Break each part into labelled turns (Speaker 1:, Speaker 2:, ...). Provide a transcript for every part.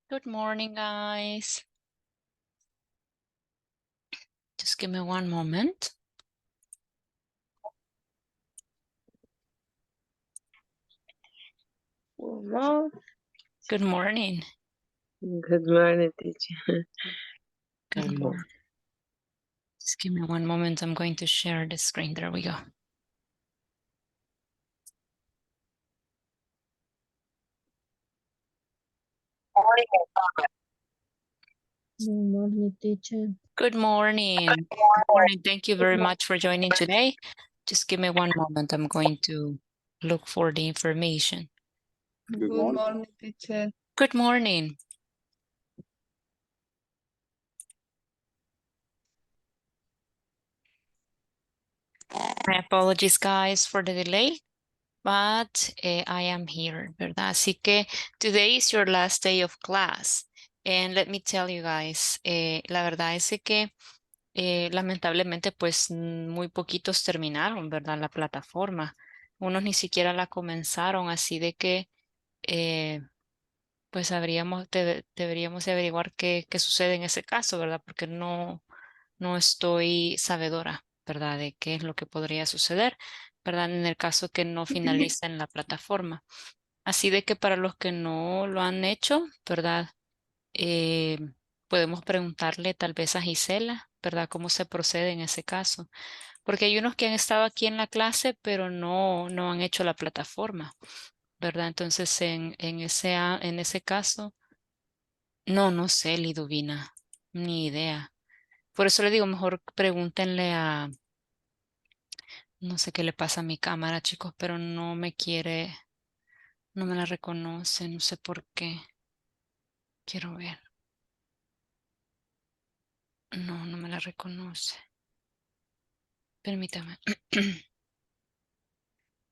Speaker 1: Good morning, guys. Just give me one moment. Good morning.
Speaker 2: Good morning, teacher.
Speaker 1: Good morning. Just give me one moment. I'm going to share the screen. There we go.
Speaker 3: Good morning, teacher.
Speaker 1: Good morning. Good morning. Thank you very much for joining today. Just give me one moment. I'm going to look for the information.
Speaker 4: Good morning, teacher.
Speaker 1: Good morning. My apologies, guys, for the delay, but I am here, ¿verdad? Así que today is your last day of class. And let me tell you guys, la verdad es que lamentablemente pues muy poquitos terminaron, ¿verdad? La plataforma. Unos ni siquiera la comenzaron, así de que pues deberíamos de averiguar qué sucede en ese caso, ¿verdad? Porque no estoy sabedora, ¿verdad? De qué es lo que podría suceder, ¿verdad? En el caso que no finalicen la plataforma. Así de que para los que no lo han hecho, ¿verdad? Eh, podemos preguntarle tal vez a Gisela, ¿verdad? ¿Cómo se procede en ese caso? Porque hay unos que han estado aquí en la clase, pero no han hecho la plataforma, ¿verdad? Entonces, en ese caso, no sé, Liduvina, ni idea. Por eso le digo, mejor pregúntenle no sé qué le pasa a mi cámara, chicos, pero no me la reconoce, no sé por qué. Quiero ver. No me la reconoce. Permítame.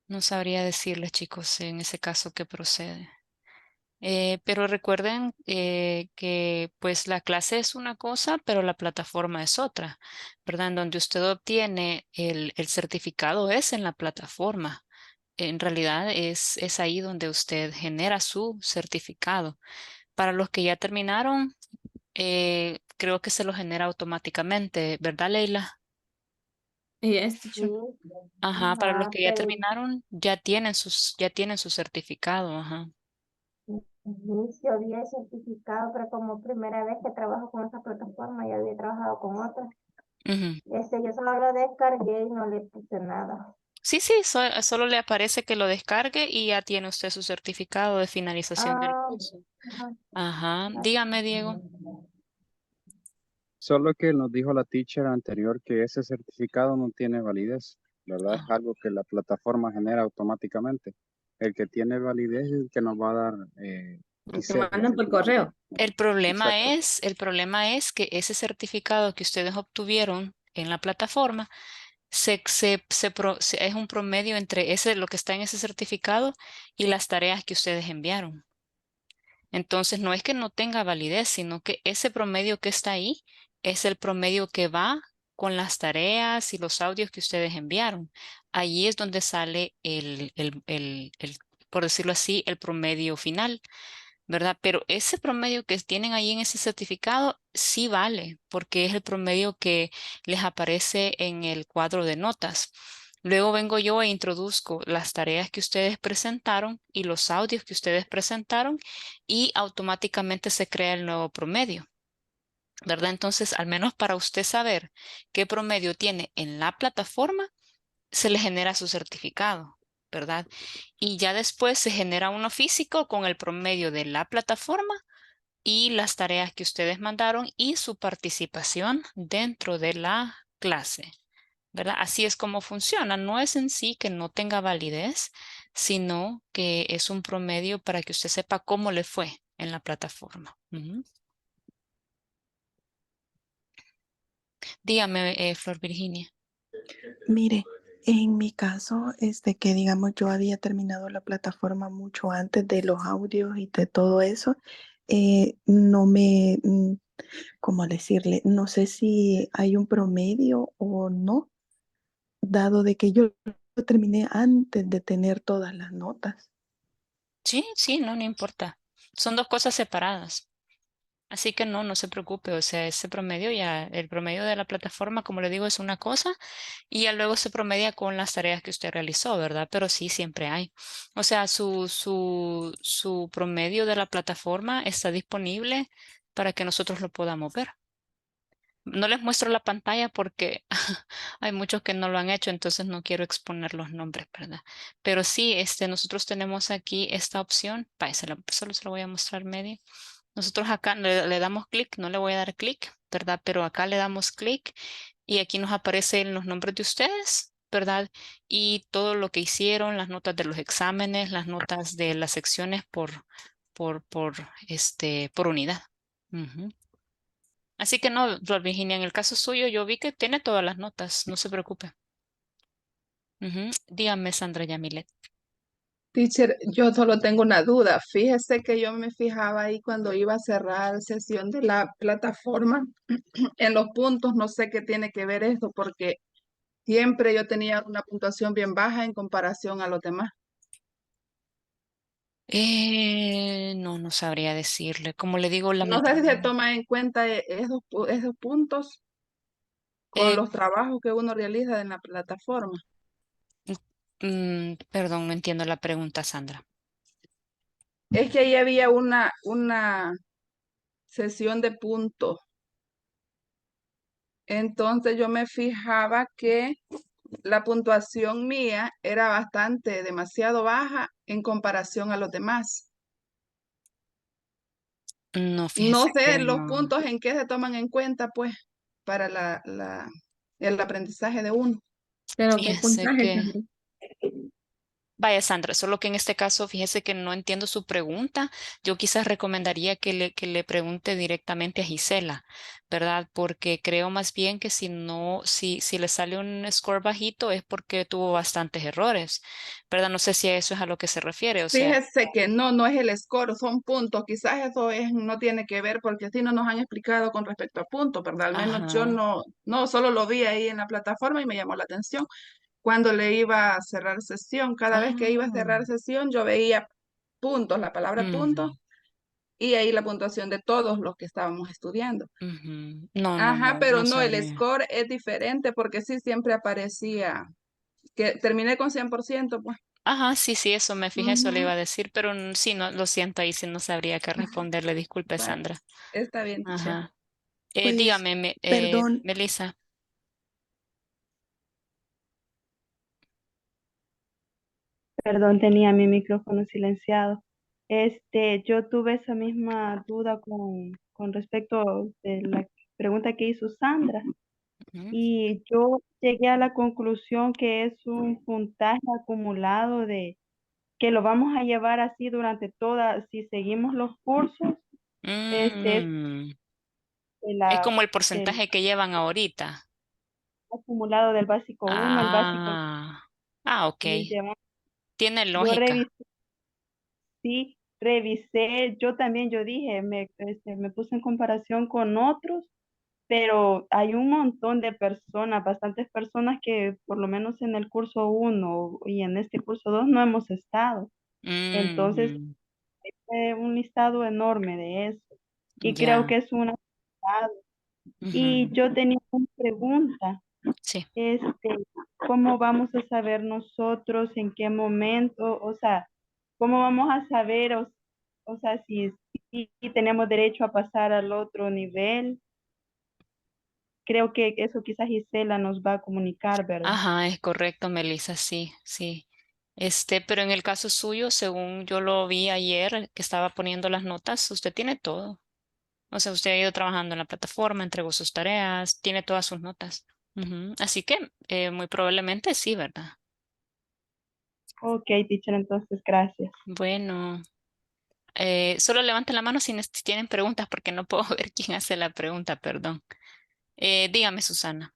Speaker 1: No sabría decirles, chicos, en ese caso qué procede. Pero recuerden que pues la clase es una cosa, pero la plataforma es otra, ¿verdad? En donde usted obtiene el certificado es en la plataforma. En realidad es ahí donde usted genera su certificado. Para los que ya terminaron, creo que se lo genera automáticamente, ¿verdad, Leila?
Speaker 4: Yes, teacher.
Speaker 1: Ajá, para los
Speaker 2: Ajá,
Speaker 1: que ya
Speaker 2: pero
Speaker 1: terminaron, ya tienen su certificado, ajá.
Speaker 2: yo había certificado, pero como primera vez que trabajo con esa plataforma, ya había trabajado con otra.
Speaker 1: Ujú.
Speaker 2: Yo solo lo descargué y no le puse nada.
Speaker 1: Sí, solo le aparece que lo descargue y ya tiene usted su certificado de finalización del
Speaker 2: Ah,
Speaker 1: curso.
Speaker 2: ajá.
Speaker 1: Ajá, dígame, Diego.
Speaker 5: Solo que nos dijo la teacher anterior que ese certificado no tiene validez, ¿verdad? Es
Speaker 1: Ah,
Speaker 5: algo que la plataforma genera automáticamente. El que tiene validez es el que nos va a dar
Speaker 4: Te
Speaker 5: Giselle.
Speaker 4: mandan por correo.
Speaker 5: Exacto.
Speaker 1: el problema es que ese certificado que ustedes obtuvieron en la plataforma es un promedio entre lo que está en ese certificado y las tareas que ustedes enviaron. Entonces, no es que no tenga validez, sino que ese promedio que está ahí es el promedio que va con las tareas y los audios que ustedes enviaron. Allí es donde sale por decirlo así, el promedio final, ¿verdad? Pero ese promedio que tienen ahí en ese certificado sí vale, porque es el promedio que les aparece en el cuadro de notas. Luego vengo yo e introduzco las tareas que ustedes presentaron y los audios que ustedes presentaron y automáticamente se crea el nuevo promedio, ¿verdad? Entonces, al menos para usted saber qué promedio tiene en la plataforma, se le genera su certificado, ¿verdad? Y ya después se genera uno físico con el promedio de la plataforma y las tareas que ustedes mandaron y su participación dentro de la clase, ¿verdad? Así es como funciona. No es en sí que no tenga validez, sino que es un promedio para que usted sepa cómo le fue en la plataforma. Ujú. Dígame, Flor Virginia.
Speaker 6: Mire, en mi caso, que digamos yo había terminado la plataforma mucho antes de los audios y de todo eso, no me, ¿cómo decirle? No sé si hay un promedio o no, dado de que yo lo terminé antes de tener todas las notas.
Speaker 1: Sí, no importa. Son dos cosas separadas. Así que no se preocupe, o sea, ese promedio ya, el promedio de la plataforma, como le digo, es una cosa y ya luego se promedia con las tareas que usted realizó, ¿verdad? Pero sí, siempre hay. O sea, su promedio de la plataforma está disponible para que nosotros lo podamos ver. No les muestro la pantalla porque hay muchos que no lo han hecho, entonces no quiero exponer los nombres, ¿verdad? Pero sí, nosotros tenemos aquí esta opción. Solo se lo voy a mostrar medio. Nosotros acá le damos clic, no le voy a dar clic, ¿verdad? Pero acá le damos clic y aquí nos aparecen los nombres de ustedes, ¿verdad? Y todo lo que hicieron, las notas de los exámenes, las notas de las secciones por unidad. Ujú. Así que no, Virginia, en el caso suyo yo vi que tiene todas las notas, no se preocupe. Ujú. Dígame, Sandra Yamilet.
Speaker 4: Teacher, yo solo tengo una duda. Fíjese que yo me fijaba ahí cuando iba a cerrar sesión de la plataforma en los puntos, no sé qué tiene que ver esto, porque siempre yo tenía una puntuación bien baja en comparación a los demás.
Speaker 1: No sabría decirle. Como le digo,
Speaker 4: No sé si se
Speaker 1: lamentablemente.
Speaker 4: toma en cuenta esos puntos con los trabajos que uno realiza en la plataforma.
Speaker 1: Perdón, no entiendo la pregunta, Sandra.
Speaker 4: Es que ahí había una sesión de puntos. Entonces yo me fijaba que la puntuación mía era demasiado baja en comparación a los demás.
Speaker 1: No,
Speaker 4: No
Speaker 1: fíjese
Speaker 4: sé
Speaker 1: que
Speaker 4: los
Speaker 1: no.
Speaker 4: puntos en qué se toman en cuenta, pues, para el aprendizaje de uno.
Speaker 3: Pero qué
Speaker 1: Fíjese
Speaker 3: puntaje,
Speaker 1: que.
Speaker 3: Sandra.
Speaker 1: Vaya, Sandra, solo que en este caso, fíjese que no entiendo su pregunta. Yo quizás recomendaría que le pregunte directamente a Gisela, ¿verdad? Porque creo más bien que si le sale un score bajito es porque tuvo bastantes errores, ¿verdad? No sé si a eso es a lo que se refiere, o sea,
Speaker 4: Fíjese que no es el score, son puntos. Quizás no tiene que ver porque así no nos han explicado con respecto a puntos, ¿verdad? Al menos yo
Speaker 1: ajá.
Speaker 4: no solo lo vi ahí en la plataforma y me llamó la atención. Cuando le iba a cerrar sesión, cada vez que iba a
Speaker 1: Ah,
Speaker 4: cerrar sesión, yo veía puntos, la palabra puntos,
Speaker 1: ujú,
Speaker 4: y ahí la puntuación de todos los que estábamos estudiando.
Speaker 1: ujú. No, no,
Speaker 4: Ajá,
Speaker 1: no,
Speaker 4: pero
Speaker 1: no
Speaker 4: no, el
Speaker 1: sabría.
Speaker 4: score es diferente porque sí siempre aparecía que terminé con 100%, pues.
Speaker 1: Ajá, sí, sí, eso me fijé, eso le
Speaker 4: Ujú.
Speaker 1: iba a decir, pero sí, no, lo siento, ahí sí no sabría qué responderle, disculpe,
Speaker 4: Vale,
Speaker 1: Sandra.
Speaker 4: está bien, teacher.
Speaker 1: Ajá.
Speaker 6: Pues,
Speaker 1: Dígame,
Speaker 6: perdón,
Speaker 1: Melissa.
Speaker 2: Perdón, tenía mi micrófono silenciado. Yo tuve esa misma duda con respecto de la pregunta que hizo Sandra
Speaker 1: Ujú.
Speaker 2: y yo llegué a la conclusión que es un puntaje acumulado de que lo vamos a llevar así durante si seguimos los cursos, es
Speaker 1: Mm,
Speaker 2: de
Speaker 1: es
Speaker 2: la,
Speaker 1: como el
Speaker 2: del
Speaker 1: porcentaje que llevan ahorita.
Speaker 2: acumulado del básico uno al básico
Speaker 1: Ah, ok.
Speaker 2: 2.
Speaker 1: Tiene
Speaker 2: Yo
Speaker 1: lógica.
Speaker 2: revisé, sí, revisé, yo también, yo dije, me puse en comparación con otros, pero hay un montón de personas, bastantes personas que por lo menos en el curso uno y en este curso 2 no hemos estado. Entonces,
Speaker 1: Ujú,
Speaker 2: un listado enorme de eso. Y creo
Speaker 1: ya.
Speaker 2: que es una... Y
Speaker 1: Ujú,
Speaker 2: yo tenía una pregunta.
Speaker 1: sí.
Speaker 2: este, ¿Cómo vamos a saber nosotros en qué momento, o sea, cómo vamos a saber, o sea, si tenemos derecho a pasar al otro nivel? Creo que eso quizás Gisela nos va a comunicar, ¿verdad?
Speaker 1: Ajá, es correcto, Melissa, sí, sí. Pero en el caso suyo, según yo lo vi ayer, que estaba poniendo las notas, usted tiene todo. O sea, usted ha ido trabajando en la plataforma, entregó sus tareas, tiene todas sus notas. Ujú. Así que muy probablemente sí, ¿verdad?
Speaker 2: Ok, teacher, entonces gracias.
Speaker 1: Bueno, solo levanten la mano si tienen preguntas porque no puedo ver quién hace la pregunta, perdón. Dígame, Susana.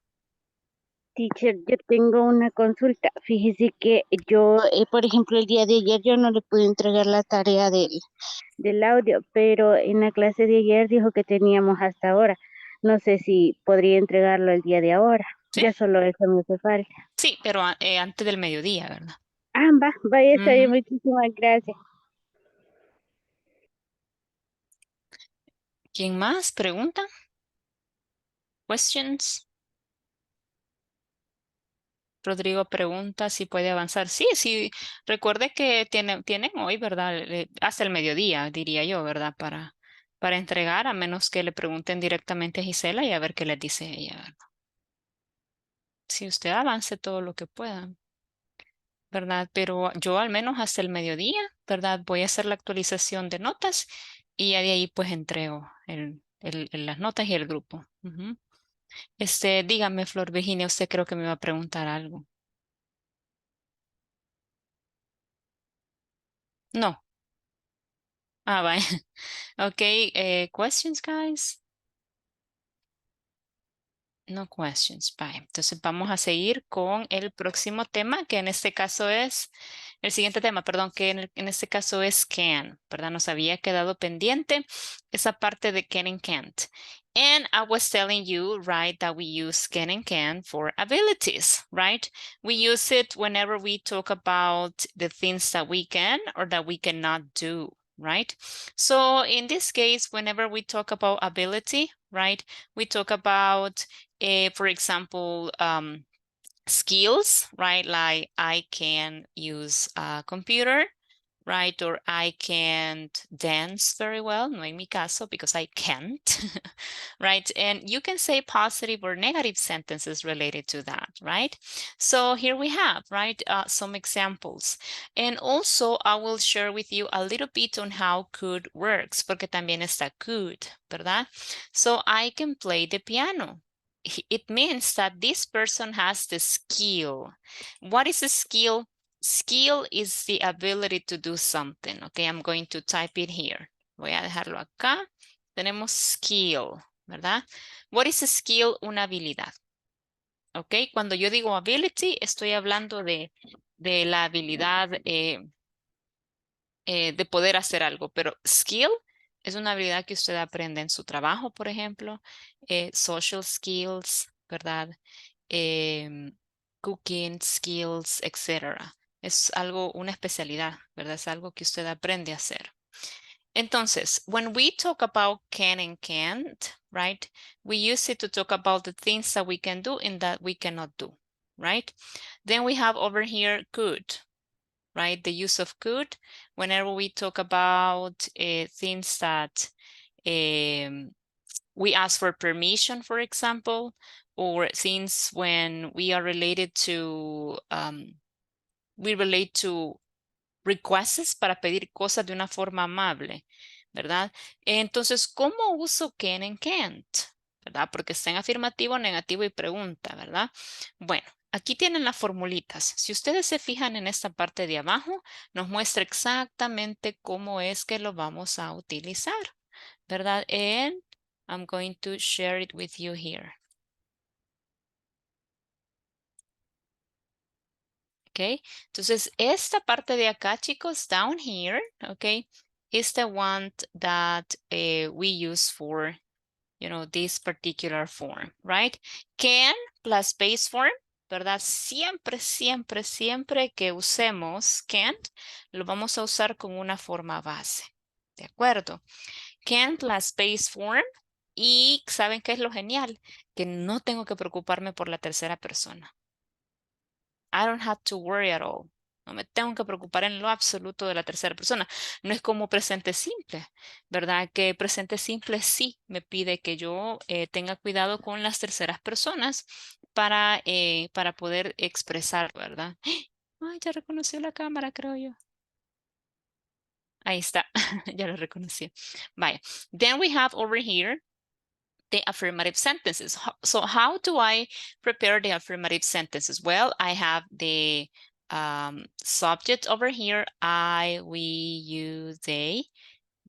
Speaker 7: Teacher, yo tengo una consulta. Fíjese que yo, por ejemplo, el día de ayer yo no le pude entregar la tarea del audio, pero en la clase de ayer dijo que teníamos hasta ahora. No sé si podría entregarlo el día de ahora.
Speaker 1: ¿Sí?
Speaker 7: Ya solo eso me hace falta.
Speaker 1: Sí, pero antes del mediodía, ¿verdad?
Speaker 7: Vaya, está bien,
Speaker 1: Ujú.
Speaker 7: muchísimas gracias.
Speaker 1: ¿Quién más pregunta? Questions. Rodrigo pregunta si puede avanzar. Sí, sí. Recuerde que tienen hoy, ¿verdad? Hasta el mediodía, diría yo, ¿verdad? Para entregar, a menos que le pregunten directamente a Gisela y a ver qué les dice ella, ¿verdad? Si usted avance todo lo que pueda, ¿verdad? Pero yo al menos hasta el mediodía, ¿verdad? Voy a hacer la actualización de notas y ya de ahí pues entrego las notas y el grupo. Ujú. Dígame, Flor Virginia, usted creo que me va a preguntar algo. No. Ah, vaya. Ok, questions, guys. No questions. Bye. Entonces vamos a seguir con el próximo tema, que en este caso es, el siguiente tema, perdón, que en este caso es can, ¿verdad? Nos había quedado pendiente esa parte de can and can't. And I was telling you, right, that we use can and can for abilities, right? We use it whenever we talk about the things that we can or that we cannot do, right? So in this case, whenever we talk about ability, right, we talk about for example, skills, right? Like I can use a computer, right? Or I can't dance very well, no en mi caso, because I can't, right? And you can say positive or negative sentences related to that, right? So here we have, right, some examples. And also I will share with you a little bit on how could works, porque también está could, ¿verdad? So I can play the piano. It means that this person has the skill. What is a skill? Skill is the ability to do something. Okay, I'm going to type it here. Voy a dejarlo acá. Tenemos skill, ¿verdad? What is a skill? Una habilidad. Ok, cuando yo digo ability, estoy hablando de la habilidad de poder hacer algo, pero skill es una habilidad que usted aprende en su trabajo, por ejemplo, social skills, ¿verdad? Cooking skills, etcétera. Es algo, una especialidad, ¿verdad? Es algo que usted aprende a hacer. Entonces, when we talk about can and can't, right? We use it to talk about the things that we can do and that we cannot do, right? Then we have over here could, right? The use of could whenever we talk about things that we ask for permission, for example, or things when we are related to, we relate to requests para pedir cosas de una forma amable, ¿verdad? Entonces, ¿cómo uso can and can't? ¿Verdad? Porque está en afirmativo, negativo y pregunta, ¿verdad? Bueno, aquí tienen las formulitas. Si ustedes se fijan en esta parte de abajo, nos muestra exactamente cómo es que lo vamos a utilizar, ¿verdad? And I'm going to share it with you here. ¿Ok? Entonces, esta parte de acá, chicos, down here, ¿ok? Is the one that we use for, you know, this particular form, right? Can plus base form, ¿verdad? Siempre, siempre, siempre que usemos can't, lo vamos a usar con una forma base, ¿de acuerdo? Can plus base form. Y ¿saben qué es lo genial? Que no tengo que preocuparme por la tercera persona. I don't have to worry at all. No me tengo que preocupar en lo absoluto de la tercera persona. No es como presente simple, ¿verdad? Que presente simple sí me pide que yo tenga cuidado con las terceras personas para poder expresar, ¿verdad? Ay, ya reconoció la cámara, creo yo. Ahí está, ya lo reconocí. Vaya. Then we have over here the affirmative sentences. So how do I prepare the affirmative sentences? Well, I have the subject over here, I, we, you, they,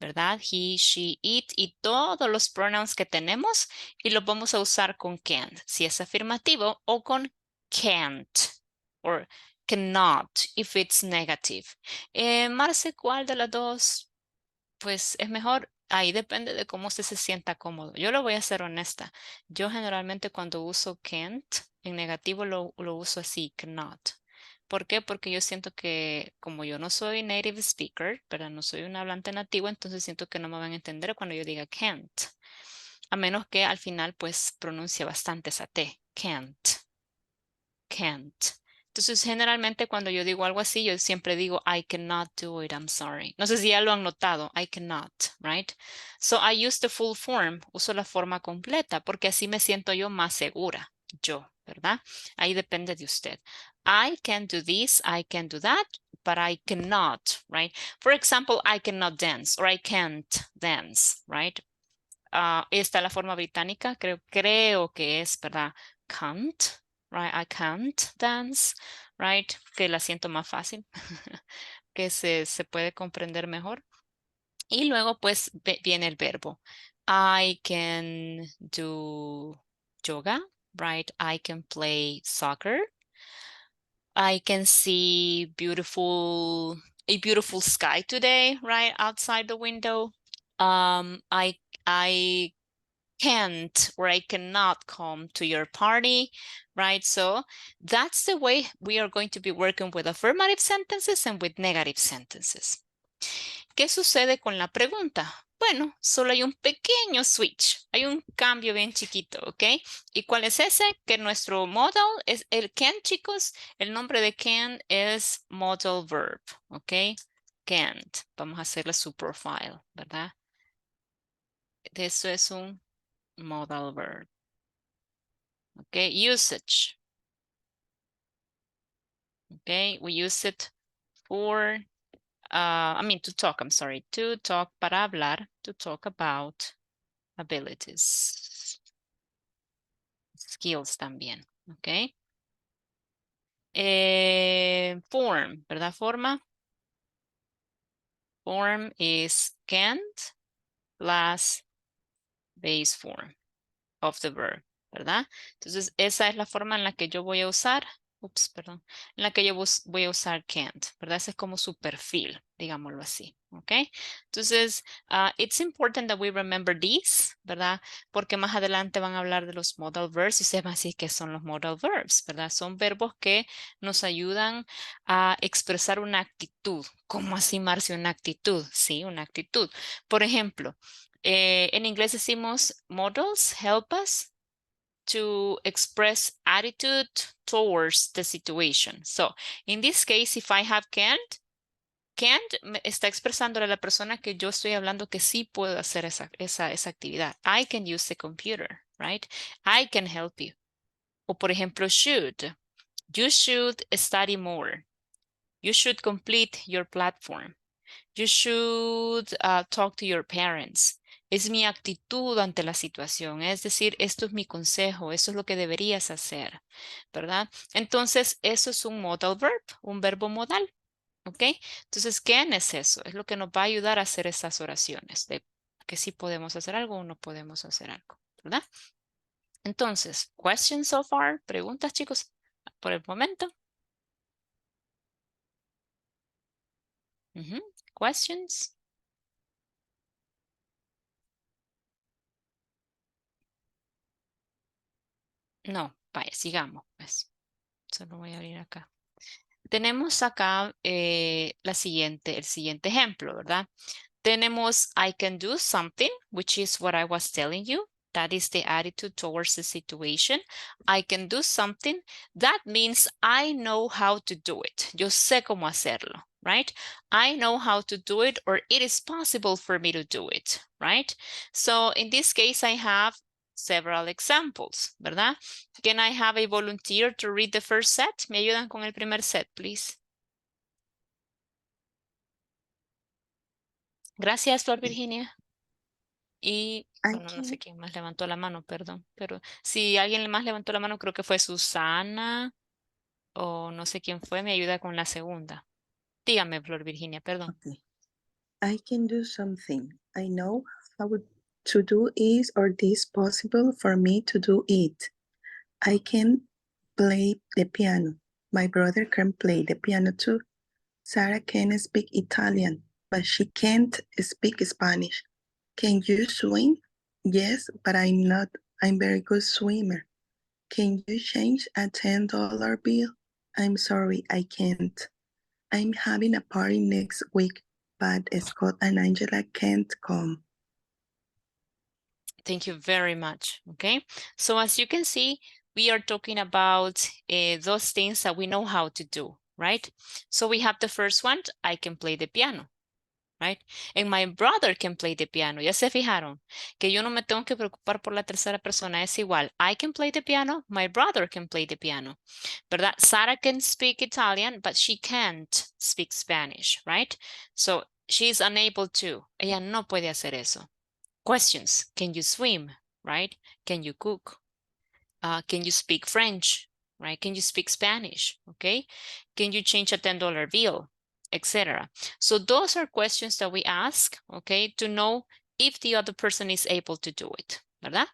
Speaker 1: ¿verdad? He, she, it y todos los pronouns que tenemos y los vamos a usar con can, si es afirmativo, o con can't or cannot if it's negative. Marce, ¿cuál de las dos? Pues es mejor, ahí depende de cómo usted se sienta cómodo. Yo lo voy a ser honesta. Yo generalmente cuando uso can't en negativo lo uso así, cannot. ¿Por qué? Porque yo siento que como yo no soy native speaker, ¿verdad? No soy un hablante nativo, entonces siento que no me van a entender cuando yo diga can't. A menos que al final pues pronuncie bastante esa T. Can't. Can't. Entonces, generalmente cuando yo digo algo así, yo siempre digo I cannot do it, I'm sorry. No sé si ya lo han notado, I cannot, right? So I use the full form, uso la forma completa porque así me siento yo más segura, yo, ¿verdad? Ahí depende de usted. I can do this, I can do that, but I cannot, right? For example, I cannot dance or I can't dance, right? Esta es la forma británica, creo que es, ¿verdad? Can't, right? I can't dance, right? Que la siento más fácil, que se puede comprender mejor. Y luego, pues, viene el verbo. I can do yoga, right? I can play soccer. I can see a beautiful sky today, right? Outside the window. I can't or I cannot come to your party, right? So that's the way we are going to be working with affirmative sentences and with negative sentences. ¿Qué sucede con la pregunta? Bueno, solo hay un pequeño switch, hay un cambio bien chiquito, ¿ok? ¿Y cuál es ese? Que nuestro modal es el can, chicos. El nombre de can es modal verb, ¿ok? Can't. Vamos a hacerle su profile, ¿verdad? Eso es un modal verb. Okay, usage. Okay, we use it for, to talk, I'm sorry, to talk, para hablar, to talk about abilities. Skills también, okay. Form, ¿verdad? Forma. Form is can't plus base form of the verb, ¿verdad? Entonces, esa es la forma en la que yo voy a usar, perdón, en la que yo voy a usar can't, ¿verdad? Ese es como su perfil, digámoslo así, ¿ok? Entonces, it's important that we remember these, ¿verdad? Porque más adelante van a hablar de los modal verbs y se va a decir que son los modal verbs, ¿verdad? Son verbos que nos ayudan a expresar una actitud. ¿Cómo así, Marcia, una actitud? Sí, una actitud. Por ejemplo, en inglés decimos modals help us to express attitude towards the situation. So, in this case, if I have can't me está expresándole a la persona que yo estoy hablando que sí puedo hacer esa actividad. I can use the computer, right? I can help you. O por ejemplo, should. You should study more. You should complete your platform. You should talk to your parents. Es mi actitud ante la situación. Es decir, esto es mi consejo. Eso es lo que deberías hacer, ¿verdad? Entonces, eso es un modal verb, un verbo modal. ¿Ok? Entonces, ¿qué es eso? Es lo que nos va a ayudar a hacer esas oraciones de que sí podemos hacer algo o no podemos hacer algo, ¿verdad? Entonces, questions so far, preguntas, chicos, por el momento. Questions. No, vaya, sigamos, pues. Solo voy a abrir acá. Tenemos acá el siguiente ejemplo, ¿verdad? Tenemos I can do something, which is what I was telling you. That is the attitude towards the situation. I can do something. That means I know how to do it. Yo sé cómo hacerlo, right? I know how to do it, or it is possible for me to do it, right? So in this case, I have several examples, ¿verdad? Can I have a volunteer to read the first set? ¿Me ayudan con el primer set, please? Gracias, Flor Virginia. Y bueno, no sé quién más levantó la mano, perdón. Pero si alguien más levantó la mano, creo que fue Susana o no sé quién fue, me ayuda con la segunda. Dígame, Flor Virginia, perdón.
Speaker 6: Okay. I can do something. I know how to do is or this possible for me to do it. I can play the piano. My brother can play the piano too. Sarah can speak Italian, but she can't speak Spanish. Can you swim? Yes, but I'm not. I'm very good swimmer. Can you change a $10 bill? I'm sorry, I can't. I'm having a party next week, but Scott and Angela can't come.
Speaker 1: Thank you very much. Okay, so as you can see, we are talking about those things that we know how to do, right? So we have the first one, I can play the piano, right? And my brother can play the piano. Ya se fijaron que yo no me tengo que preocupar por la tercera persona, es igual. I can play the piano, my brother can play the piano, ¿verdad? Sara can speak Italian, but she can't speak Spanish, right? So she's unable to. Ella no puede hacer eso. Questions, can you swim, right? Can you cook? Can you speak French, right? Can you speak Spanish, okay? Can you change a $10 bill, etc. So those are questions that we ask, okay, to know if the other person is able to do it, ¿verdad?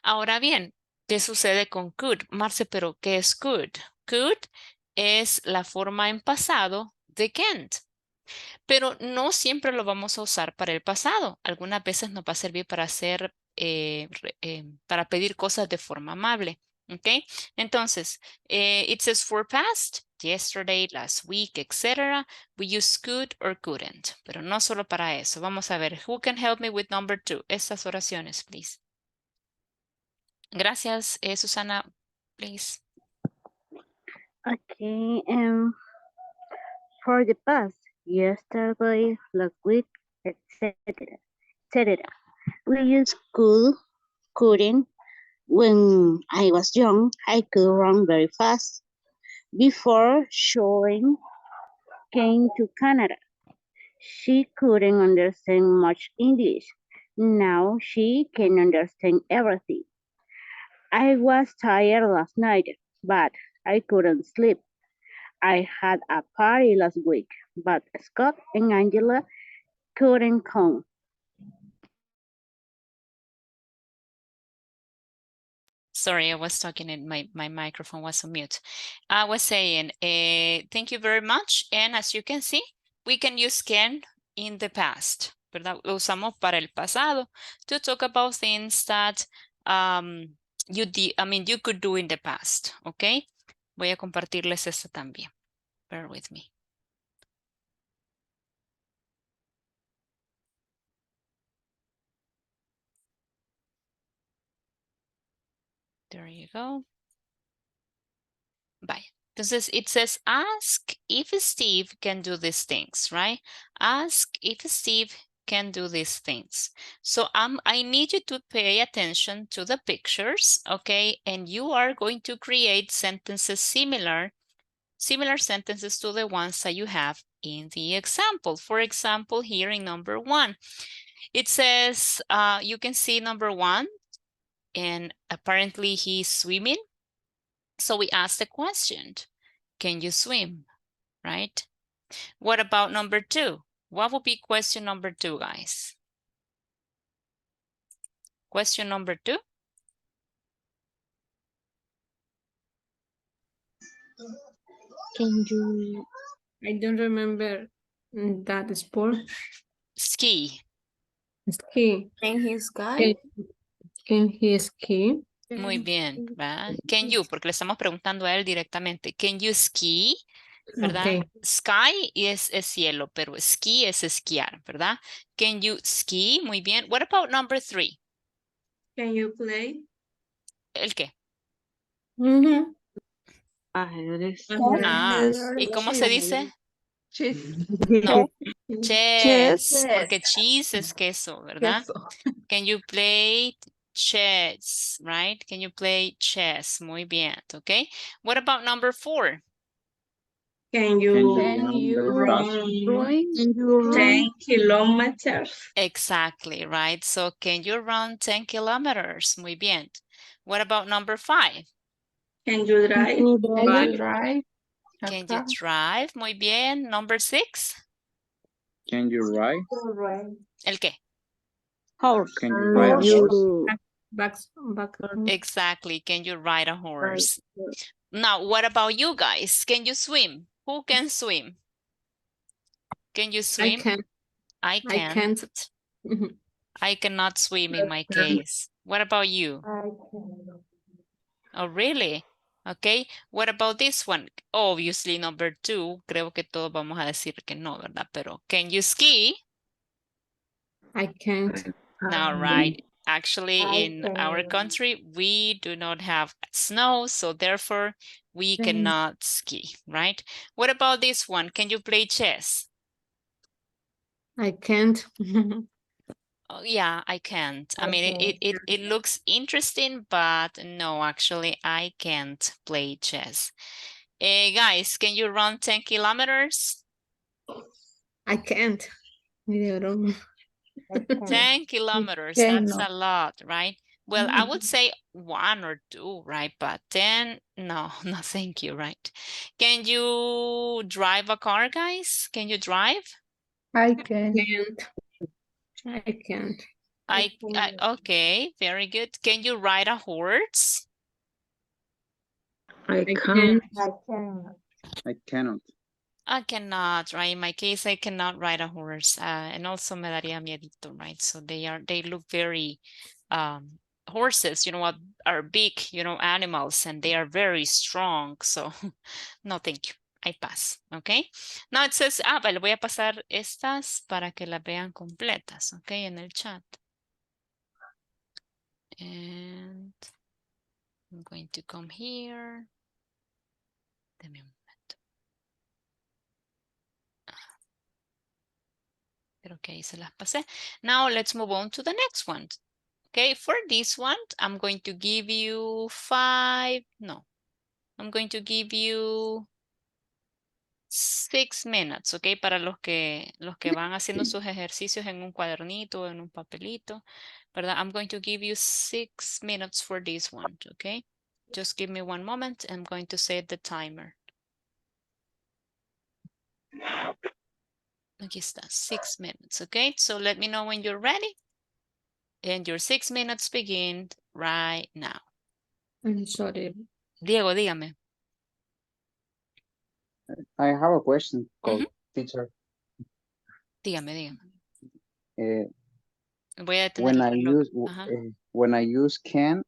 Speaker 1: Ahora bien, ¿qué sucede con could? Marce, pero ¿qué es could? Could es la forma en pasado de can't. Pero no siempre lo vamos a usar para el pasado. Algunas veces nos va a servir para hacer, para pedir cosas de forma amable. ¿Ok? Entonces, it says for past, yesterday, last week, etc. We use could or couldn't, pero no solo para eso. Vamos a ver, who can help me with number 2? Estas oraciones, please. Gracias, Susana, please.
Speaker 7: Okay, for the past, yesterday, last week, etc. We use could, couldn't. When I was young, I could run very fast. Before Shirley came to Canada, she couldn't understand much English. Now she can understand everything. I was tired last night, but I couldn't sleep. I had a party last week, but Scott and Angela couldn't come.
Speaker 1: Sorry, I was talking and my microphone was on mute. I was saying, thank you very much. And as you can see, we can use can in the past, ¿verdad? Lo usamos para el pasado to talk about things that you could do in the past, ¿ok? Voy a compartirles esto también. Bear with me. There you go. Bye. Entonces, it says, ask if Steve can do these things, right? Ask if Steve can do these things. So I need you to pay attention to the pictures, okay? And you are going to create sentences similar sentences to the ones that you have in the example. For example, here in number 1, it says, you can see number 1, and apparently he's swimming. So we ask the question, can you swim, right? What about number 2? What would be question number 2, guys? Question number 2?
Speaker 3: Can you
Speaker 8: I don't remember that sport.
Speaker 1: Ski.
Speaker 8: Ski.
Speaker 3: can he sky?
Speaker 8: Can he ski?
Speaker 1: Muy bien, ¿verdad? Can you, porque le estamos preguntando a él directamente. Can you ski? ¿Verdad?
Speaker 8: Okay.
Speaker 1: Sky es cielo, pero ski es esquiar, ¿verdad? Can you ski? Muy bien. What about number 3?
Speaker 3: Can you play?
Speaker 1: ¿El qué?
Speaker 3: Ajedrez.
Speaker 1: Ah, ¿y cómo se dice?
Speaker 4: Chis.
Speaker 1: No, chess,
Speaker 6: Chess.
Speaker 1: porque cheese es queso, ¿verdad?
Speaker 4: Queso.
Speaker 1: Can you play chess, right? Can you play chess? Muy bien, okay? What about number 4?
Speaker 3: Can
Speaker 5: Can you
Speaker 3: you
Speaker 5: run very fast?
Speaker 3: 10 kilometers?
Speaker 1: Exactly, right? So can you run 10 kilometers? Muy bien. What about number 5?
Speaker 3: Can you drive?
Speaker 4: Can you drive a
Speaker 1: Can you
Speaker 4: car?
Speaker 1: drive? Muy bien. Number 6?
Speaker 5: Can you ride?
Speaker 1: ¿El qué?
Speaker 7: Horse.
Speaker 5: Can you ride a horse?
Speaker 8: Back.
Speaker 1: Exactly. Can you ride a horse? Now, what about you guys? Can you swim? Who can swim? Can you
Speaker 8: I
Speaker 1: swim?
Speaker 8: can.
Speaker 1: I
Speaker 8: I
Speaker 1: can't.
Speaker 8: can't.
Speaker 1: I cannot swim in my case. What about you? Oh, really? Okay, what about this one? Obviously, number 2, creo que todos vamos a decir que no, ¿verdad? Pero, can you ski?
Speaker 8: I can't.
Speaker 1: No, right. Actually,
Speaker 3: I
Speaker 1: in our
Speaker 3: can.
Speaker 1: country, we do not have snow, so therefore we cannot ski, right? What about this one? Can you play chess?
Speaker 8: I can't.
Speaker 1: Oh, yeah, I can't. I
Speaker 3: I
Speaker 1: mean,
Speaker 3: can.
Speaker 1: it looks interesting, but no, actually, I can't play chess. Guys, can you run 10 kilometers?
Speaker 8: I can't. Ni de broma.
Speaker 3: I can.
Speaker 1: 10 kilometers,
Speaker 4: Okay,
Speaker 1: that's
Speaker 4: no.
Speaker 1: a lot, right? Well, I would say 1 or 2, right? But 10, no, no, thank you, right? Can you drive a car, guys? Can you drive?
Speaker 4: I can.
Speaker 8: Can't. I can't.
Speaker 1: Okay, very good. Can you ride a horse?
Speaker 3: I
Speaker 8: I
Speaker 3: can.
Speaker 8: can't.
Speaker 3: I can.
Speaker 5: I cannot.
Speaker 1: I cannot, right? In my case, I cannot ride a horse. And also me daría miedito, right? So they look very, horses, you know what, are big, you know, animals, and they are very strong. So no, thank you. I pass, okay? Now it says, le voy a pasar estas para que las vean completas, okay, en el chat. And I'm going to come here. Deme un momento. Creo que ahí se las pasé. Now let's move on to the next one. Okay, for this one, I'm going to give you 5, no, I'm going to give you 6 minutes, okay, para los que van haciendo sus ejercicios en un cuadernito o en un papelito, ¿verdad? I'm going to give you 6 minutes for this one, okay? Just give me one moment. I'm going to set the timer. Aquí está, 6 minutes, okay? So let me know when you're ready. And your 6 minutes begin right now.
Speaker 8: I'm sorry.
Speaker 1: Diego, dígame.
Speaker 5: I have a question,
Speaker 1: Ujú.
Speaker 5: teacher.
Speaker 1: Dígame.
Speaker 5: Uh,
Speaker 1: Voy a detener el reloj. Ajá.
Speaker 5: when I use can,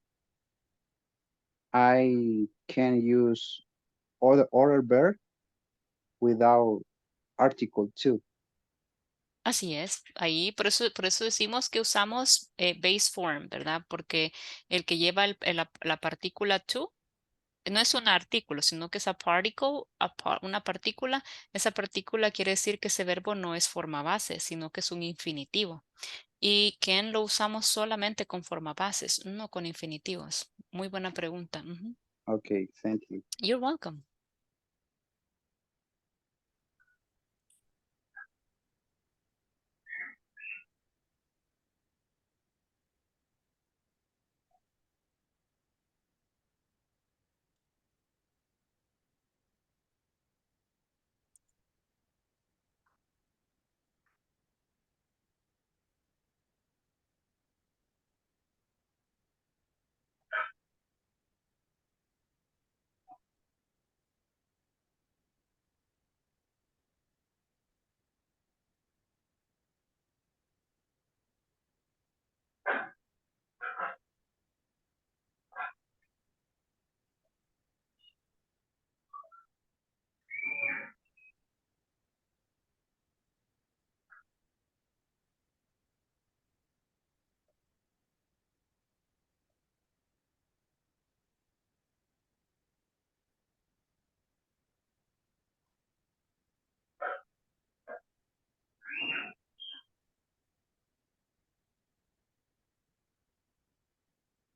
Speaker 5: I can use other verb without article too.
Speaker 1: Así es, ahí por eso decimos que usamos base form, ¿verdad? Porque el que lleva la partícula to no es un artículo, sino que es a particle, una partícula. Esa partícula quiere decir que ese verbo no es forma base, sino que es un infinitivo. Y can lo usamos solamente con forma bases, no con infinitivos. Muy buena pregunta. Ujú.
Speaker 5: Okay, thank you.
Speaker 1: You're welcome.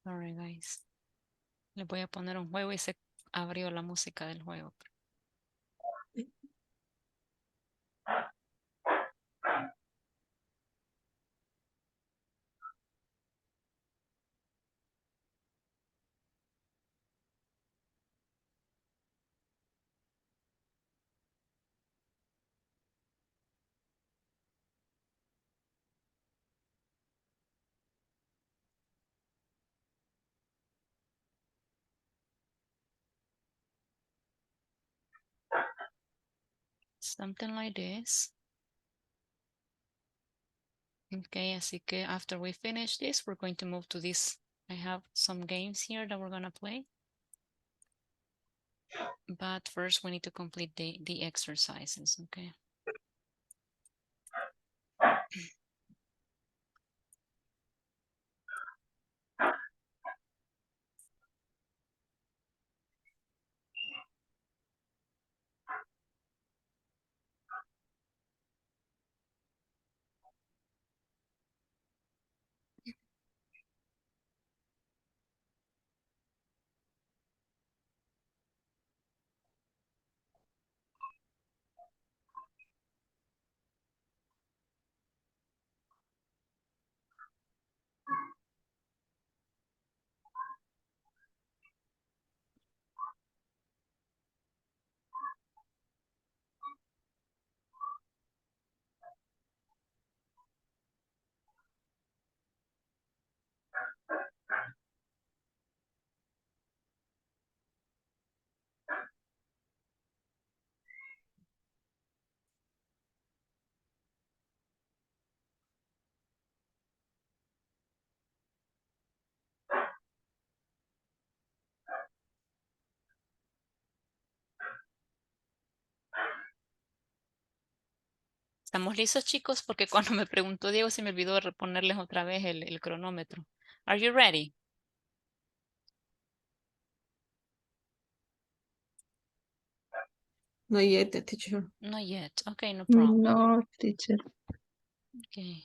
Speaker 1: All right, guys. Les voy a poner un juego y se abrió la música del juego. Something like this. Okay, así que after we finish this, we're going to move to this. I have some games here that we're gonna play. But first we need to complete the exercises, okay? ¿Estamos listos, chicos? Porque cuando me preguntó Diego se me olvidó reponerles otra vez el cronómetro. Are you ready?
Speaker 8: Not yet, the teacher.
Speaker 1: Not yet. Okay, no problem.
Speaker 4: No, teacher.
Speaker 1: Okay.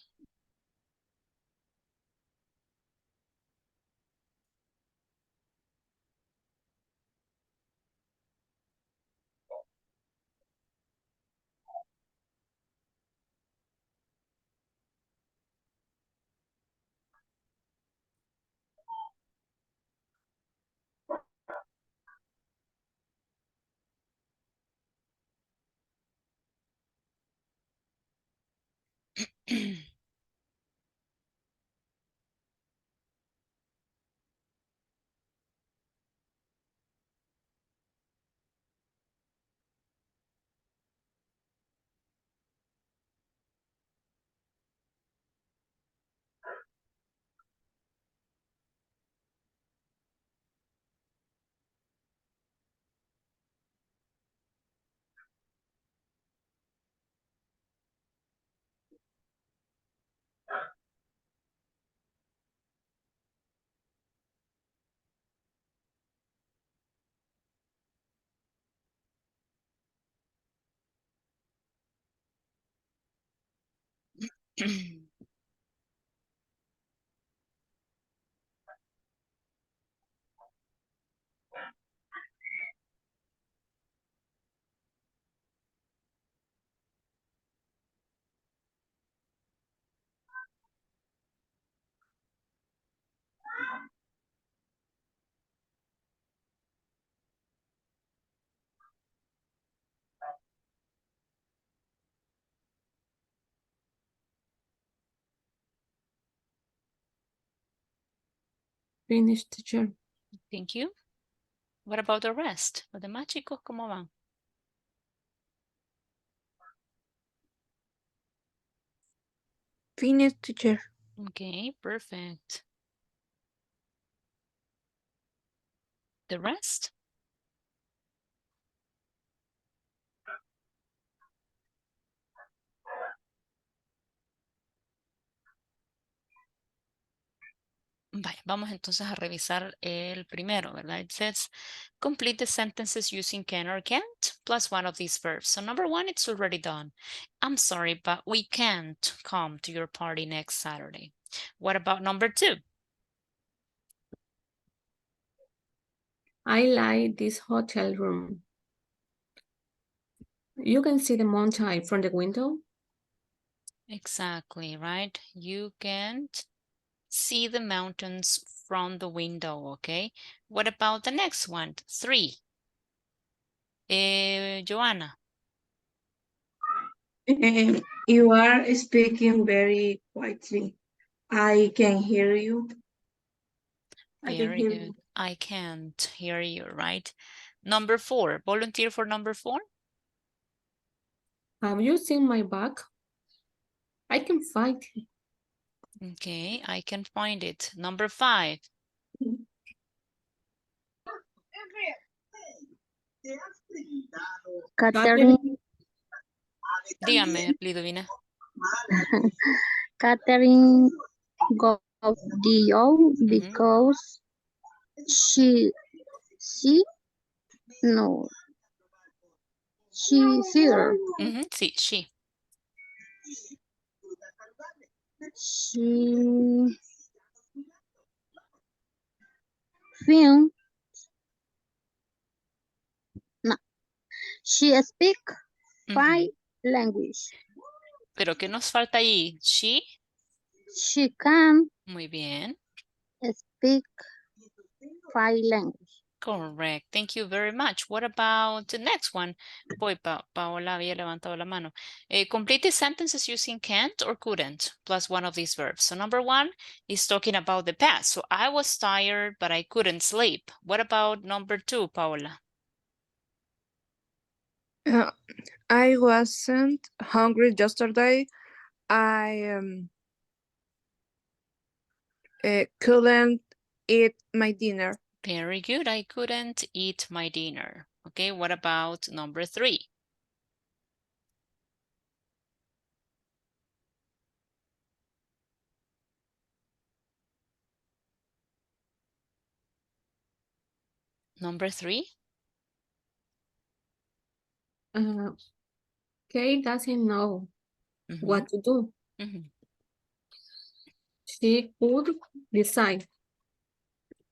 Speaker 8: Finish, teacher.
Speaker 1: Thank you. What about the rest? Los demás chicos, ¿cómo van?
Speaker 8: Finish, teacher.
Speaker 1: Okay, perfect. The rest? Vaya, vamos entonces a revisar el primero, ¿verdad? It says, complete the sentences using can or can't, plus one of these verbs. So number one, it's already done. I'm sorry, but we can't come to your party next Saturday. What about number two?
Speaker 8: I like this hotel room. You can see the mountain from the window.
Speaker 1: Exactly, right? You can't see the mountains from the window, okay? What about the next one? Three. Joanna.
Speaker 9: You are speaking very quietly. I can hear you. I can
Speaker 1: Very
Speaker 9: hear
Speaker 1: good.
Speaker 9: you.
Speaker 1: I can't hear you, right? Number four. Volunteer for number four?
Speaker 8: Have you seen my bag? I can find it.
Speaker 1: Okay, I can find it. Number five.
Speaker 7: Catherine,
Speaker 1: Dígame, Lidovina.
Speaker 7: Catherine got the O
Speaker 1: Ujú,
Speaker 7: because she, no, she here.
Speaker 1: ujú, sí, she.
Speaker 7: She film, no, she speak five
Speaker 1: Ujú.
Speaker 7: language.
Speaker 1: Pero ¿qué nos falta allí? She.
Speaker 7: She can
Speaker 1: Muy bien.
Speaker 7: speak five language.
Speaker 1: Correct. Thank you very much. What about the next one? Boy, Paola había levantado la mano. Complete sentences using can't or couldn't plus one of these verbs. So number one is talking about the past. So I was tired, but I couldn't sleep. What about number two, Paola?
Speaker 10: I wasn't hungry yesterday. I couldn't eat my dinner.
Speaker 1: Very good. I couldn't eat my dinner. Okay, what about number three? Number three?
Speaker 8: Kate doesn't know
Speaker 1: Mhm,
Speaker 8: what to do.
Speaker 1: mhm.
Speaker 8: She could decide.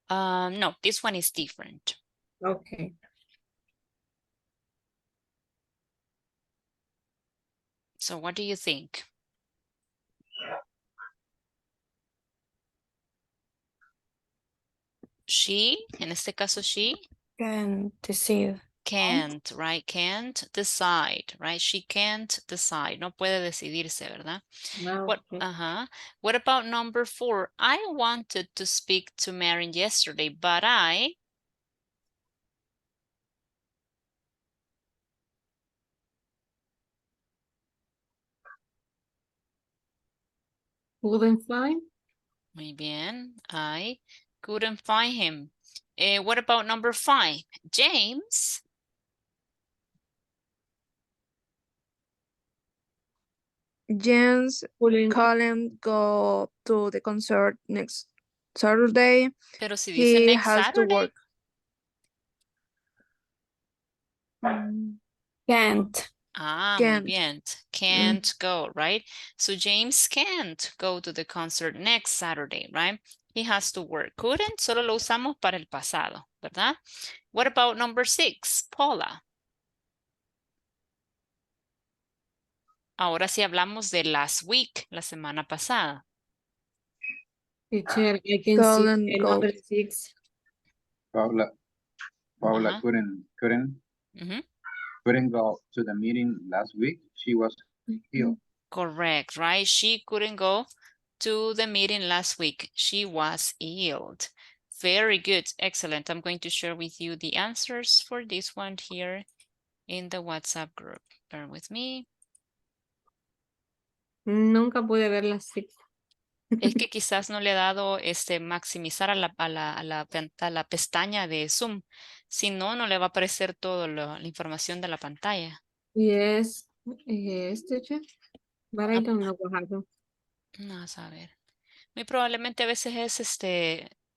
Speaker 1: No, this one is different.
Speaker 8: Okay.
Speaker 1: So what do you think? She, en este caso she,
Speaker 10: Can decide.
Speaker 1: can't, right? Can't decide, right? She can't decide. No puede decidirse, ¿verdad?
Speaker 8: Wow.
Speaker 1: What about number four? I wanted to speak to Marin yesterday, but I
Speaker 8: Couldn't find.
Speaker 1: muy bien. I couldn't find him. What about number five? James
Speaker 10: James
Speaker 8: Couldn't.
Speaker 10: couldn't go to the concert next Saturday.
Speaker 1: pero si dice
Speaker 10: He
Speaker 1: next
Speaker 10: has to
Speaker 1: Saturday.
Speaker 10: work.
Speaker 8: Can't.
Speaker 1: Ah, muy
Speaker 10: Can't.
Speaker 1: bien. Can't go, right? So James can't go to the concert next Saturday, right? He has to work. Couldn't, solo lo usamos para el pasado, ¿verdad? What about number six, Paula? Ahora sí hablamos de last week, la semana pasada.
Speaker 8: Teacher, I can see
Speaker 10: Couldn't go.
Speaker 8: another six.
Speaker 5: Paula
Speaker 1: Ajá.
Speaker 5: couldn't go to the meeting last week. She was ill.
Speaker 1: Correct, right? She couldn't go to the meeting last week. She was ill. Very good. Excellent. I'm going to share with you the answers for this one here in the WhatsApp group. Bear with me.
Speaker 8: Nunca pude ver las six.
Speaker 1: Es que quizás no le he dado maximizar a la pestaña de Zoom. Si no, no le va a aparecer toda la información de la pantalla.
Speaker 8: Yes, teacher. But I don't know what happened.
Speaker 1: Vamos a ver. Muy probablemente a veces es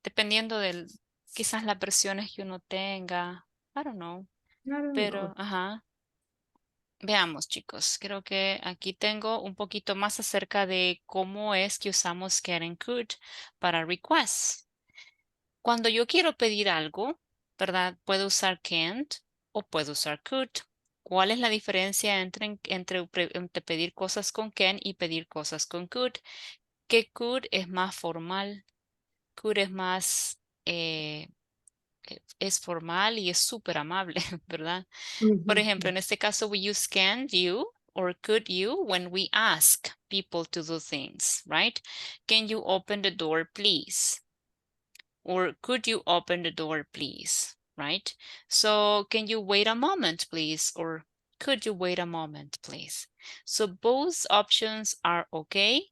Speaker 1: dependiendo del, quizás las versiones que uno tenga. I don't know.
Speaker 8: I don't
Speaker 1: Pero,
Speaker 8: know.
Speaker 1: ajá. Veamos, chicos. Creo que aquí tengo un poquito más acerca de cómo es que usamos can and could para requests. Cuando yo quiero pedir algo, ¿verdad? Puedo usar can't o puedo usar could. ¿Cuál es la diferencia entre pedir cosas con can y pedir cosas con could? Que could es más formal. Could es más, es formal y es súper amable, ¿verdad? Por ejemplo, en este caso, we use can you or could you when we ask people to do things, right? Can you open the door, please? Or could you open the door, please? Right? So can you wait a moment, please? Or could you wait a moment, please? So both options are okay,